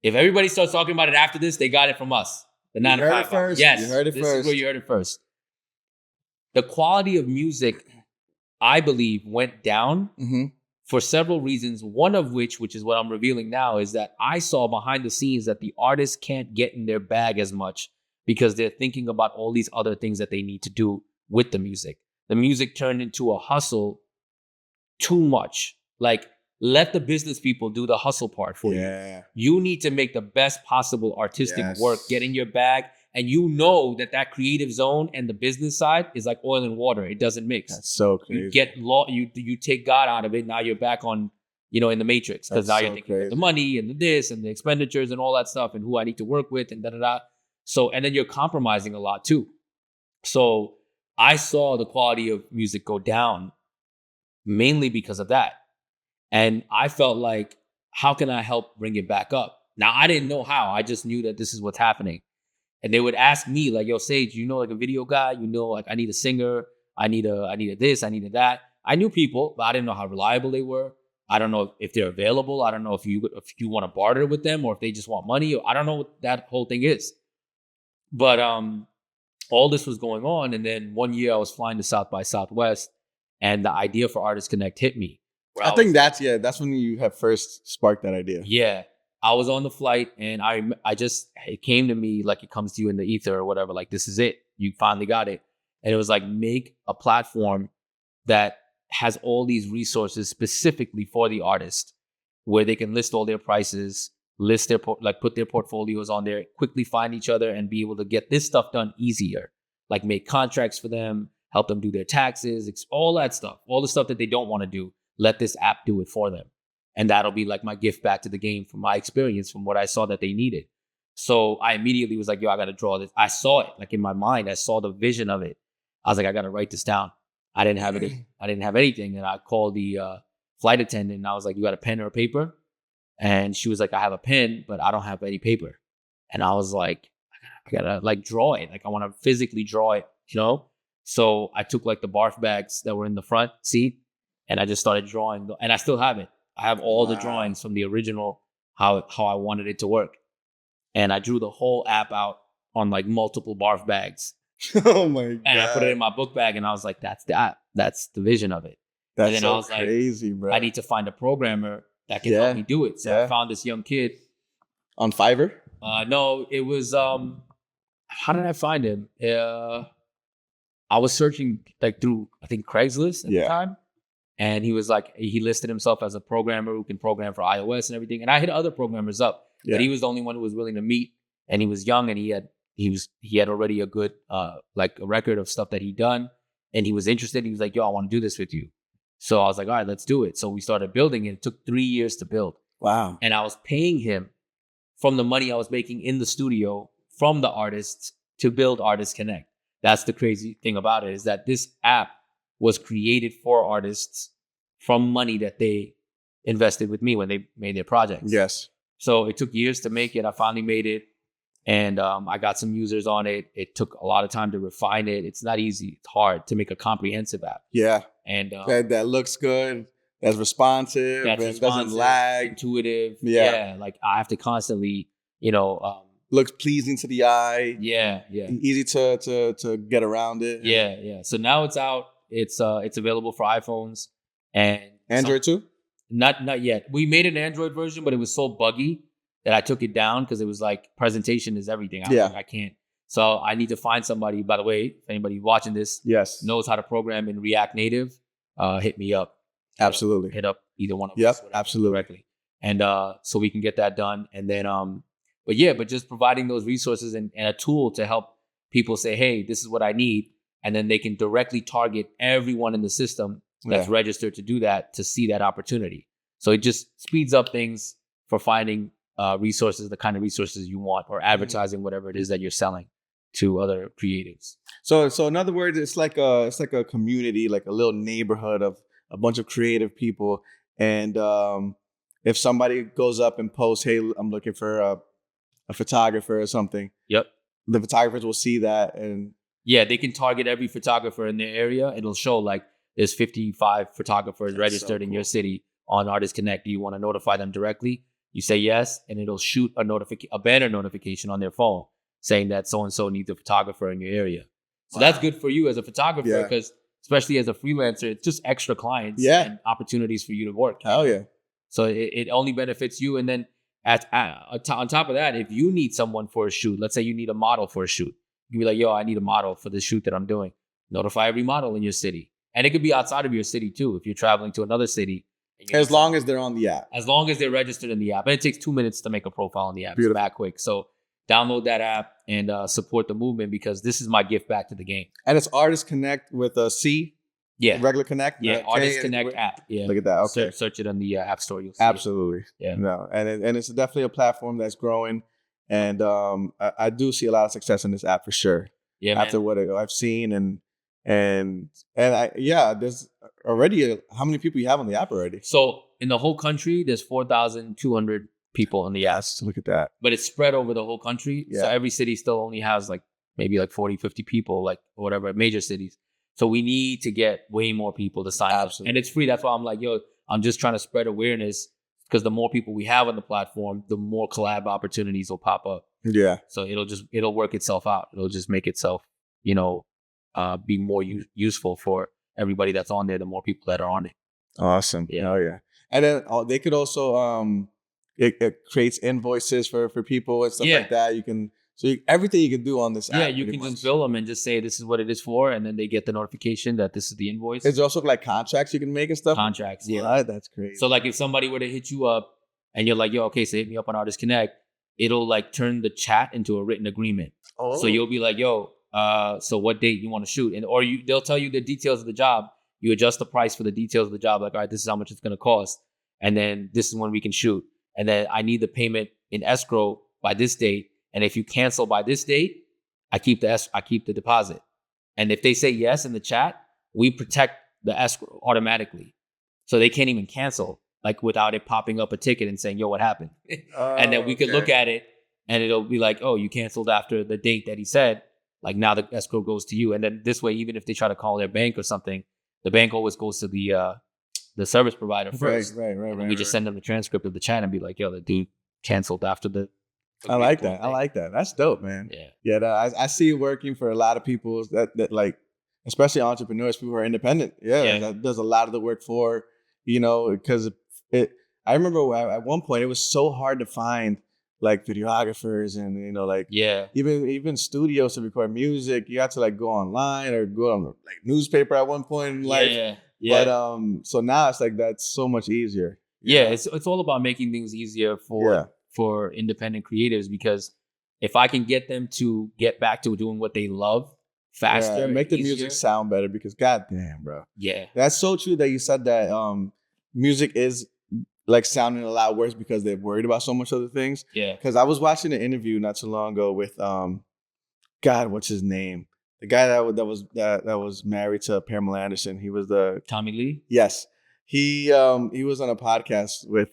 Speaker 2: if everybody starts talking about it after this, they got it from us. The 9 to 5 first. Yes. You heard it first. This is where you heard it first. The quality of music, I believe, went down for several reasons. One of which is what I'm revealing now, is that I saw behind the scenes that the artists can't get in their bag as much because they're thinking about all these other things that they need to do with the music. The music turned into a hustle too much. Like, let the business people do the hustle part for you. You need to make the best possible artistic work, get in your bag, and you know that creative zone and the business side is like oil and water. It doesn't mix. That's so crazy. You take God out of it. Now you're back on, in the matrix, because now you're thinking about the money and the this and the expenditures and all that stuff and who I need to work with and da-da-da. So, and then you're compromising a lot too. So I saw the quality of music go down mainly because of that. And I felt like, how can I help bring it back up? Now I didn't know how. I just knew that this is what's happening. And they would ask me like, "Yo, Sage, you know like a video guy? You know like I need a singer. I need a this. I needed that." I knew people, but I didn't know how reliable they were. I don't know if they're available. I don't know if you want to barter with them or if they just want money. I don't know what that whole thing is. But all this was going on, and then one year I was flying to South by Southwest, and the idea for ArtistConnect hit me.
Speaker 1: I think that's when you have first sparked that idea.
Speaker 2: Yeah, I was on the flight, and it came to me like it comes to you in the ether or whatever. Like, this is it. You finally got it. And it was like, make a platform that has all these resources specifically for the artist, where they can list all their prices, list their put their portfolios on there, quickly find each other, and be able to get this stuff done easier. Like, make contracts for them, help them do their taxes, all that stuff, all the stuff that they don't want to do. Let this app do it for them. And that'll be like my gift back to the game from my experience, from what I saw that they needed. So I immediately was like, yo, I got to draw this. I saw it like in my mind. I saw the vision of it. I was like, I got to write this down. I didn't have it. I didn't have anything. And I called the flight attendant and I was like, you got a pen or a paper? And she was like, I have a pen, but I don't have any paper. And I was like, I gotta like draw it. Like, I want to physically draw it, you know? So I took like the barf bags that were in the front seat and I just started drawing. And I still have it. I have all the drawings from the original, how I wanted it to work. And I drew the whole app out on like multiple barf bags.
Speaker 1: Oh my God.
Speaker 2: And I put it in my book bag and I was like, that's the app. That's the vision of it.
Speaker 1: That's
Speaker 2: and then
Speaker 1: so
Speaker 2: I was
Speaker 1: crazy,
Speaker 2: like,
Speaker 1: bro.
Speaker 2: I need to find a programmer that can help me do it. So I found this young kid.
Speaker 1: On Fiverr?
Speaker 2: No, it was, how did I find him? I was searching like through, I think, Craigslist at the time. And he was like, he listed himself as a programmer who can program for iOS and everything. And I hit other programmers up, but he was the only one who was willing to meet. And he was young and he had already a good, like a record of stuff that he'd done. And he was interested. He was like, yo, I want to do this with you. So I was like, all right, let's do it. So we started building it. It took 3 years to build.
Speaker 1: Wow.
Speaker 2: And I was paying him from the money I was making in the studio from the artists to build ArtistConnect. That's the crazy thing about it, is that this app was created for artists from money that they invested with me when they made their projects.
Speaker 1: Yes.
Speaker 2: So it took years to make it. I finally made it. And I got some users on it. It took a lot of time to refine it. It's not easy. It's hard to make a comprehensive app.
Speaker 1: Yeah.
Speaker 2: And
Speaker 1: that looks good. That's responsive. Doesn't lag.
Speaker 2: Intuitive. Yeah. Like, I have to constantly,
Speaker 1: looks pleasing to the eye.
Speaker 2: Yeah.
Speaker 1: Easy to get around it.
Speaker 2: Yeah. So now it's out. It's available for iPhones and
Speaker 1: Android too?
Speaker 2: Not yet. We made an Android version, but it was so buggy that I took it down because it was like, presentation is everything. I can't. So I need to find somebody. By the way, if anybody watching this knows how to program in React Native, hit me up.
Speaker 1: Absolutely.
Speaker 2: Hit up either one of us.
Speaker 1: Yep, absolutely.
Speaker 2: Directly. And so we can get that done. And then, but just providing those resources and a tool to help people say, hey, this is what I need. And then they can directly target everyone in the system that's registered to do that, to see that opportunity. So it just speeds up things for finding resources, the kind of resources you want, or advertising whatever it is that you're selling to other creatives.
Speaker 1: So in other words, it's like a community, like a little neighborhood of a bunch of creative people. And if somebody goes up and posts, hey, I'm looking for a photographer or something.
Speaker 2: Yep.
Speaker 1: The photographers will see that, and
Speaker 2: they can target every photographer in their area. It'll show like there's 55 photographers registered in your city on ArtistConnect. Do you want to notify them directly? You say yes, and it'll shoot a banner notification on their phone saying that so-and-so needs a photographer in your area. So that's good for you as a photographer, because especially as a freelancer, it's just extra clients and opportunities for you to work.
Speaker 1: Hell yeah.
Speaker 2: So it only benefits you. And then on top of that, if you need someone for a shoot, let's say you need a model for a shoot, you can be like, yo, I need a model for this shoot that I'm doing. Notify every model in your city. And it could be outside of your city too. If you're traveling to another city.
Speaker 1: As long as they're on the app.
Speaker 2: As long as they're registered in the app. And it takes 2 minutes to make a profile in the app. Beautiful. It's that quick. So download that app and support the movement, because this is my gift back to the game. And
Speaker 1: it's ArtistConnect with a C?
Speaker 2: Yeah.
Speaker 1: Regular Connect?
Speaker 2: Yeah, ArtistConnect app. Yeah.
Speaker 1: Look at that. Okay.
Speaker 2: Search it on the App Store. You'll see
Speaker 1: Absolutely.
Speaker 2: it. Yeah.
Speaker 1: No, and it's definitely a platform that's growing. And I do see a lot of success in this app for sure.
Speaker 2: Yeah,
Speaker 1: after what I've seen and there's already how many people you have on the app already?
Speaker 2: So in the whole country, there's 4,200 people on the app.
Speaker 1: Look at that.
Speaker 2: But it's spread over the whole country. So every city still only has like maybe like 40, 50 people, like or whatever, major cities. So we need to get way more people to sign up. And it's free. That's why I'm like, yo, I'm just trying to spread awareness, because the more people we have on the platform, the more collab opportunities will pop up.
Speaker 1: Yeah.
Speaker 2: So it'll work itself out. It'll just make itself, you know, be more useful for everybody that's on there, the more people that are on it.
Speaker 1: Awesome. Yeah. Oh yeah. And then they could also it creates invoices for people and stuff like that. You can everything you can do on this app.
Speaker 2: Yeah, you can just bill them and just say this is what it is for, and then they get the notification that this is the invoice.
Speaker 1: It's also like contracts you can make and stuff.
Speaker 2: Contracts, yeah.
Speaker 1: Right, that's crazy.
Speaker 2: So like if somebody were to hit you up and you're like, yo, okay, so hit me up on ArtistConnect, it'll like turn the chat into a written agreement. Oh. So you'll be like, yo, so what date you want to shoot? And they'll tell you the details of the job. You adjust the price for the details of the job. Like, all right, this is how much it's gonna cost. And then this is when we can shoot. And then I need the payment in escrow by this date. And if you cancel by this date, I keep the deposit. And if they say yes in the chat, we protect the escrow automatically. So they can't even cancel, like without it popping up a ticket and saying, yo, what happened? And then we could look at it and it'll be like, oh, you canceled after the date that he said. Like now the escrow goes to you. And then this way, even if they try to call their bank or something, the bank always goes to the service provider first. Right. We just send them the transcript of the chat and be like, yo, the dude canceled after the.
Speaker 1: I like that. That's dope, man. Yeah. I see it working for a lot of people that like, especially entrepreneurs, people who are independent. Yeah. That does a lot of the work for, you know, because I remember at one point it was so hard to find like videographers and, you know, like even studios to record music. You had to like go online or go on like newspaper at one point in life. Yeah. But so now it's like that's so much easier.
Speaker 2: Yeah, it's all about making things easier for independent creatives, because if I can get them to get back to doing what they love faster,
Speaker 1: make the music sound better, because goddamn, bro.
Speaker 2: Yeah.
Speaker 1: That's so true that you said that music is like sounding a lot worse because they're worried about so much other things.
Speaker 2: Yeah.
Speaker 1: Because I was watching an interview not too long ago with God, what's his name? The guy that was married to Pamela Anderson. He was the
Speaker 2: Tommy Lee?
Speaker 1: Yes. He was on a podcast with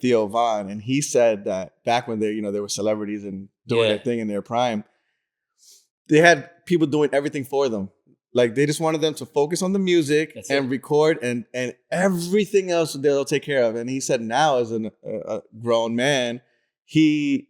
Speaker 1: Theo Von, and he said that back when they were celebrities and doing their thing in their prime, they had people doing everything for them. Like they just wanted them to focus on the music and record, and everything else they'll take care of. And he said now, as a grown man, he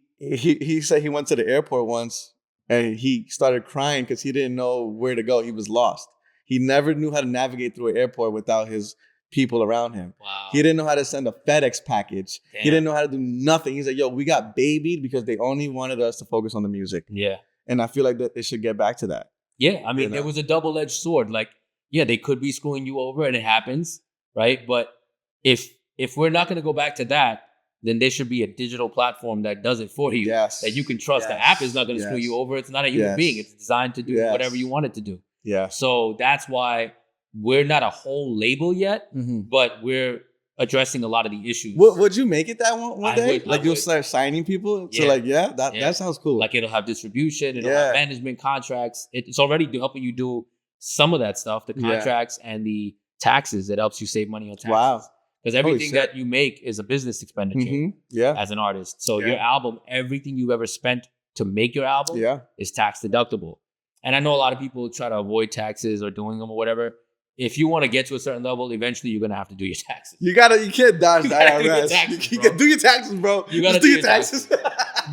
Speaker 1: said he went to the airport once and he started crying because he didn't know where to go. He was lost. He never knew how to navigate through an airport without his people around him.
Speaker 2: Wow.
Speaker 1: He didn't know how to send a FedEx package. Damn. He didn't know how to do nothing. He's like, yo, we got babied because they only wanted us to focus on the music.
Speaker 2: Yeah.
Speaker 1: And I feel like that they should get back to that.
Speaker 2: Yeah. I mean, it was a double-edged sword. Like, yeah, they could be screwing you over, and it happens, right? But if we're not going to go back to that, then there should be a digital platform that does it for you.
Speaker 1: Yes.
Speaker 2: That you can trust. The app is not going to screw you over. It's not a human being. It's designed to do whatever you want it to do.
Speaker 1: Yeah.
Speaker 2: So that's why we're not a whole label yet, but we're addressing a lot of the issues.
Speaker 1: Would you make it that one day? You'll start signing people? So that sounds cool.
Speaker 2: Like it'll have distribution, it'll have management contracts. It's already helping you do some of that stuff, the contracts and the taxes. It helps you save money on taxes.
Speaker 1: Wow.
Speaker 2: Because everything that you make is a business expenditure as an artist. So your album, everything you've ever spent to make your album is tax deductible. And I know a lot of people try to avoid taxes or doing them or whatever. If you want to get to a certain level, eventually you're gonna have to do your taxes.
Speaker 1: You can't dodge the IRS. You can do your taxes, bro.
Speaker 2: You gotta do your taxes.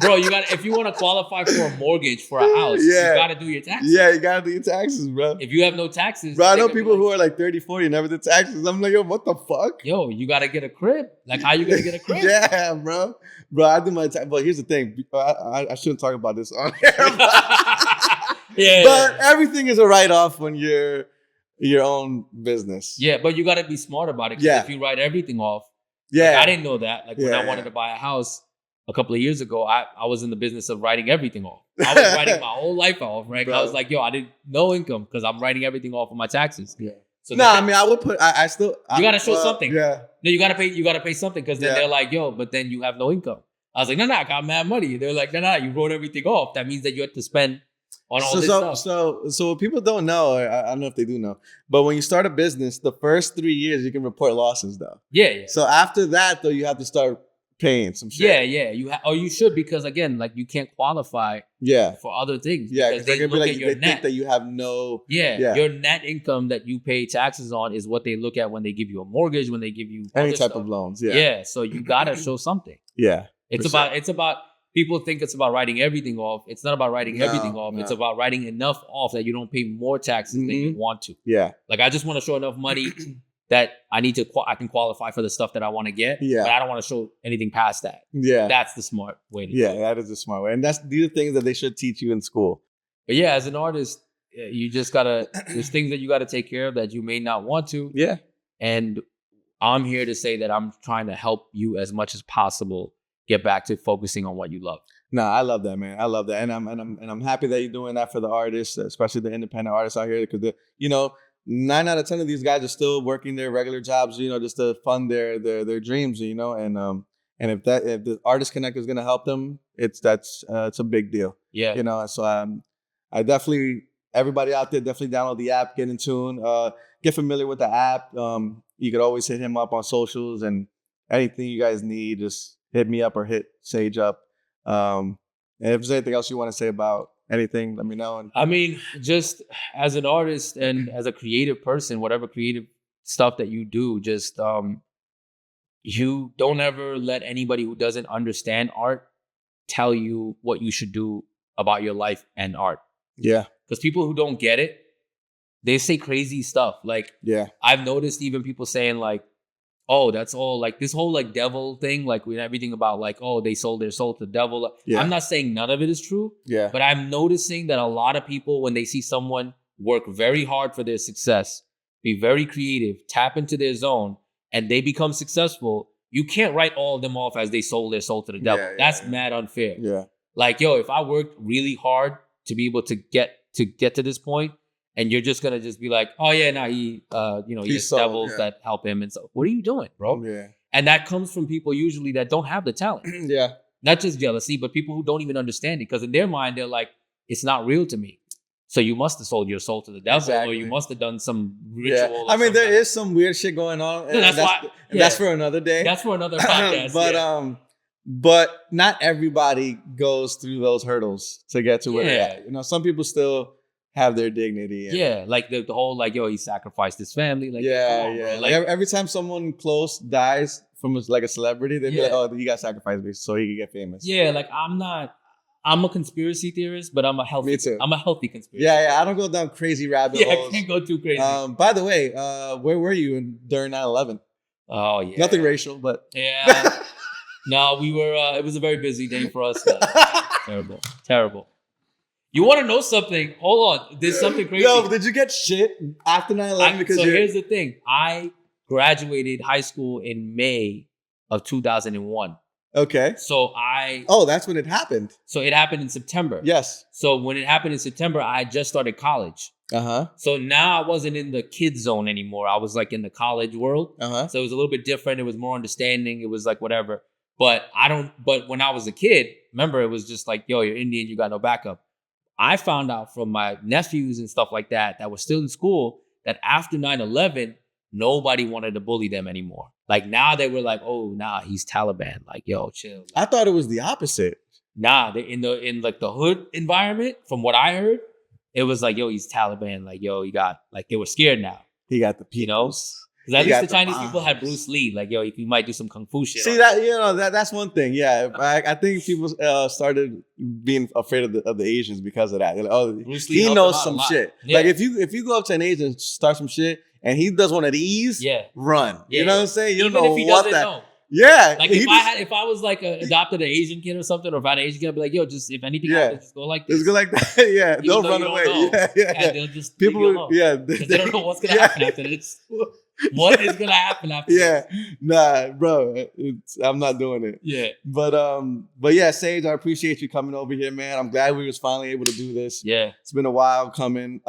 Speaker 2: Bro, if you want to qualify for a mortgage for a house, you gotta do your taxes.
Speaker 1: Yeah, you gotta do your taxes, bro.
Speaker 2: If you have no taxes,
Speaker 1: bro, I know people who are like 30, 40 and never did taxes. I'm like, yo, what the fuck?
Speaker 2: Yo, you gotta get a crib. Like, how you gonna get a crib?
Speaker 1: Yeah, bro. Bro, I do my taxes. But here's the thing. I shouldn't talk about this on air. But everything is a write-off when you're your own business.
Speaker 2: Yeah, but you got to be smart about it. Because if you write everything off, I didn't know that. Like when I wanted to buy a house a couple of years ago, I was in the business of writing everything off. I was writing my whole life off, right? I was like, yo, I did no income because I'm writing everything off of my taxes. Yeah. So
Speaker 1: I mean, I would put. I still.
Speaker 2: You got to show something.
Speaker 1: Yeah.
Speaker 2: No, you got to pay. You got to pay something because then they're like, yo, but then you have no income. I was like, no, I got mad money. They're like, no, you wrote everything off. That means that you have to spend on all this stuff.
Speaker 1: So what people don't know, I don't know if they do know, but when you start a business, the first 3 years you can report losses though.
Speaker 2: Yeah.
Speaker 1: So after that though, you have to start paying some shit.
Speaker 2: Yeah. You should, because again, like you can't qualify for other things.
Speaker 1: Yeah, because
Speaker 2: they
Speaker 1: look at your net. Think that you have no.
Speaker 2: Your net income that you pay taxes on is what they look at when they give you a mortgage, when they give you
Speaker 1: any type of loans.
Speaker 2: So you gotta show something. It's about people think it's about writing everything off. It's not about writing everything off. It's about writing enough off that you don't pay more taxes than you want to. Like I just want to show enough money that I can qualify for the stuff that I want to get. But I don't want to show anything past that. That's the smart way to do it.
Speaker 1: That is the smart way. And these are things that they should teach you in school.
Speaker 2: But as an artist, you just gotta, there's things that you gotta take care of that you may not want to. And I'm here to say that I'm trying to help you as much as possible get back to focusing on what you love.
Speaker 1: No, I love that, man. I love that. And I'm happy that you're doing that for the artists, especially the independent artists out here, because 9 out of 10 of these guys are still working their regular jobs, just to fund their dreams, and if the ArtistConnect is going to help them, it's a big deal. So I definitely, everybody out there, definitely download the app, get in tune, get familiar with the app. You could always hit him up on socials, and anything you guys need, just hit me up or hit Sage up. And if there's anything else you want to say about anything, let me know.
Speaker 2: I mean, just as an artist and as a creative person, whatever creative stuff that you do, just you don't ever let anybody who doesn't understand art tell you what you should do about your life and art. Because people who don't get it, they say crazy stuff. Like, I've noticed even people saying like, oh, that's all, like this whole like devil thing, like with everything about like, oh, they sold their soul to the devil. I'm not saying none of it is true. But I'm noticing that a lot of people, when they see someone work very hard for their success, be very creative, tap into their zone, and they become successful, you can't write all of them off as they sold their soul to the devil. That's mad unfair. Like, yo, if I worked really hard to be able to get to this point, and you're just gonna just be like, oh yeah, nah, he has devils that help him, and so what are you doing, bro? And that comes from people usually that don't have the talent. Not just jealousy, but people who don't even understand it, because in their mind they're like, it's not real to me. So you must have sold your soul to the devil, or you must have done some ritual.
Speaker 1: I mean, there is some weird shit going on.
Speaker 2: No,
Speaker 1: that's for another day.
Speaker 2: That's for another podcast.
Speaker 1: But not everybody goes through those hurdles to get to where they're at. Some people still have their dignity.
Speaker 2: Like the whole like, yo, he sacrificed his family. Like,
Speaker 1: Like every time someone close dies from like a celebrity, they be like, oh, he got sacrificed so he could get famous.
Speaker 2: Like I'm a conspiracy theorist, but I'm a healthy.
Speaker 1: Me too.
Speaker 2: I'm a healthy conspiracy.
Speaker 1: I don't go down crazy rabbit holes.
Speaker 2: I can't go too crazy.
Speaker 1: By the way, where were you during 9/11?
Speaker 2: Oh yeah.
Speaker 1: Nothing racial, but
Speaker 2: no, we were. It was a very busy day for us. Terrible. You want to know something? Hold on. There's something crazy.
Speaker 1: Yo, did you get shit after 9/11?
Speaker 2: So here's the thing. I graduated high school in May of 2001.
Speaker 1: Okay.
Speaker 2: So
Speaker 1: that's when it happened.
Speaker 2: So it happened in September.
Speaker 1: Yes.
Speaker 2: So when it happened in September, I just started college. So now I wasn't in the kid zone anymore. I was like in the college world. So it was a little bit different. It was more understanding. It was like whatever. But when I was a kid, remember, it was just like, yo, you're Indian, you got no backup. I found out from my nephews and stuff like that were still in school, that after 9/11, nobody wanted to bully them anymore. Like now they were like, oh, nah, he's Taliban. Like, yo, chill.
Speaker 1: I thought it was the opposite.
Speaker 2: Nah, in like the hood environment, from what I heard, it was like, yo, he's Taliban. Like, yo, they were scared now.
Speaker 1: He got the peoples.
Speaker 2: Because at least the Chinese people had Bruce Lee. Like, yo, he might do some kung fu shit.
Speaker 1: See that's one thing. Yeah, I think people started being afraid of the Asians because of that. Like, oh, Bruce Lee, he knows some shit. Like if you go up to an Asian and start some shit, and he does one of these, run. You know what I'm saying? You don't know what that. Know. Yeah.
Speaker 2: Like if I was like adopted an Asian kid or something, or if I had an Asian kid, I'd be like, yo, just if anything happens, just go like this.
Speaker 1: Just go like that. Yeah. They'll run away.
Speaker 2: And they'll just people. Because they don't know what's gonna happen after this. What is gonna happen after this?
Speaker 1: Nah, bro. I'm not doing it. But yeah, Sage, I appreciate you coming over here, man. I'm glad we was finally able to do this. It's been a while coming.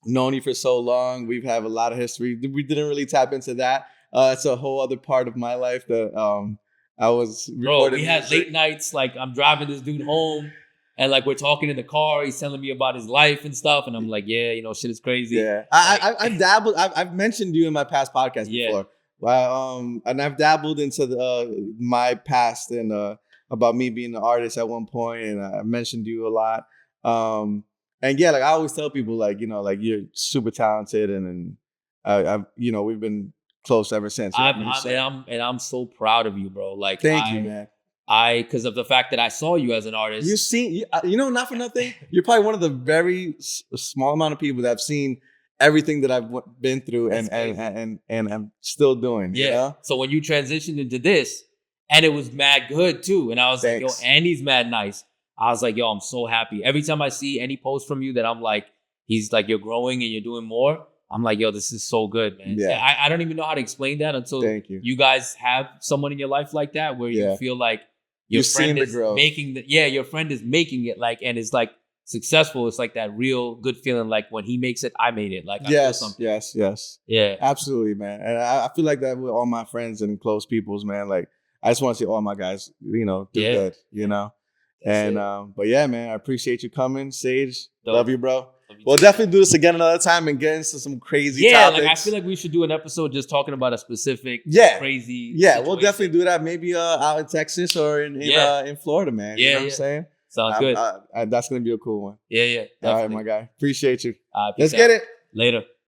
Speaker 1: Known you for so long. We've had a lot of history. We didn't really tap into that. It's a whole other part of my life that I was recording.
Speaker 2: Bro, we had late nights. Like I'm driving this dude home, and like we're talking in the car. He's telling me about his life and stuff, and I'm like, shit is crazy.
Speaker 1: Yeah, I've dabbled. I've mentioned you in my past podcast before. Well, and I've dabbled into my past and about me being an artist at one point, and I mentioned you a lot. And yeah, like I always tell people, like, you know, like you're super talented, and I've, you know, we've been close ever since.
Speaker 2: I'm so proud of you, bro. Like,
Speaker 1: thank you, man.
Speaker 2: Because of the fact that I saw you as an artist.
Speaker 1: You've seen, you know, not for nothing, you're probably one of the very small amount of people that have seen everything that I've been through and I'm still doing.
Speaker 2: Yeah.
Speaker 1: You know?
Speaker 2: So when you transitioned into this, and it was mad good too, and I was like, yo, and he's mad nice. I was like, yo, I'm so happy. Every time I see any post from you that I'm like, he's like, you're growing and you're doing more, I'm like, yo, this is so good, man. Yeah. I don't even know how to explain that until you guys have someone in your life like that where you feel like your friend is making your friend is making it, like, and it's like successful. It's like that real good feeling, like when he makes it, I made it. Like, I feel something.
Speaker 1: Yes.
Speaker 2: Yeah.
Speaker 1: Absolutely, man. And I feel like that with all my friends and close peoples, man. Like, I just want to see all my guys, you know, do good, you know? And but yeah, man, I appreciate you coming, Sage. Dope. Love you, bro. We'll definitely do this again another time and get into some crazy topics.
Speaker 2: Like I feel like we should do an episode just talking about a specific crazy
Speaker 1: situation. We'll definitely do that. Maybe out in Texas or in Florida, man. You know what I'm saying?
Speaker 2: Sounds good.
Speaker 1: That's gonna be a cool one.
Speaker 2: Yeah.
Speaker 1: All right, my guy. Appreciate you.
Speaker 2: Let's
Speaker 1: get it.
Speaker 2: Later.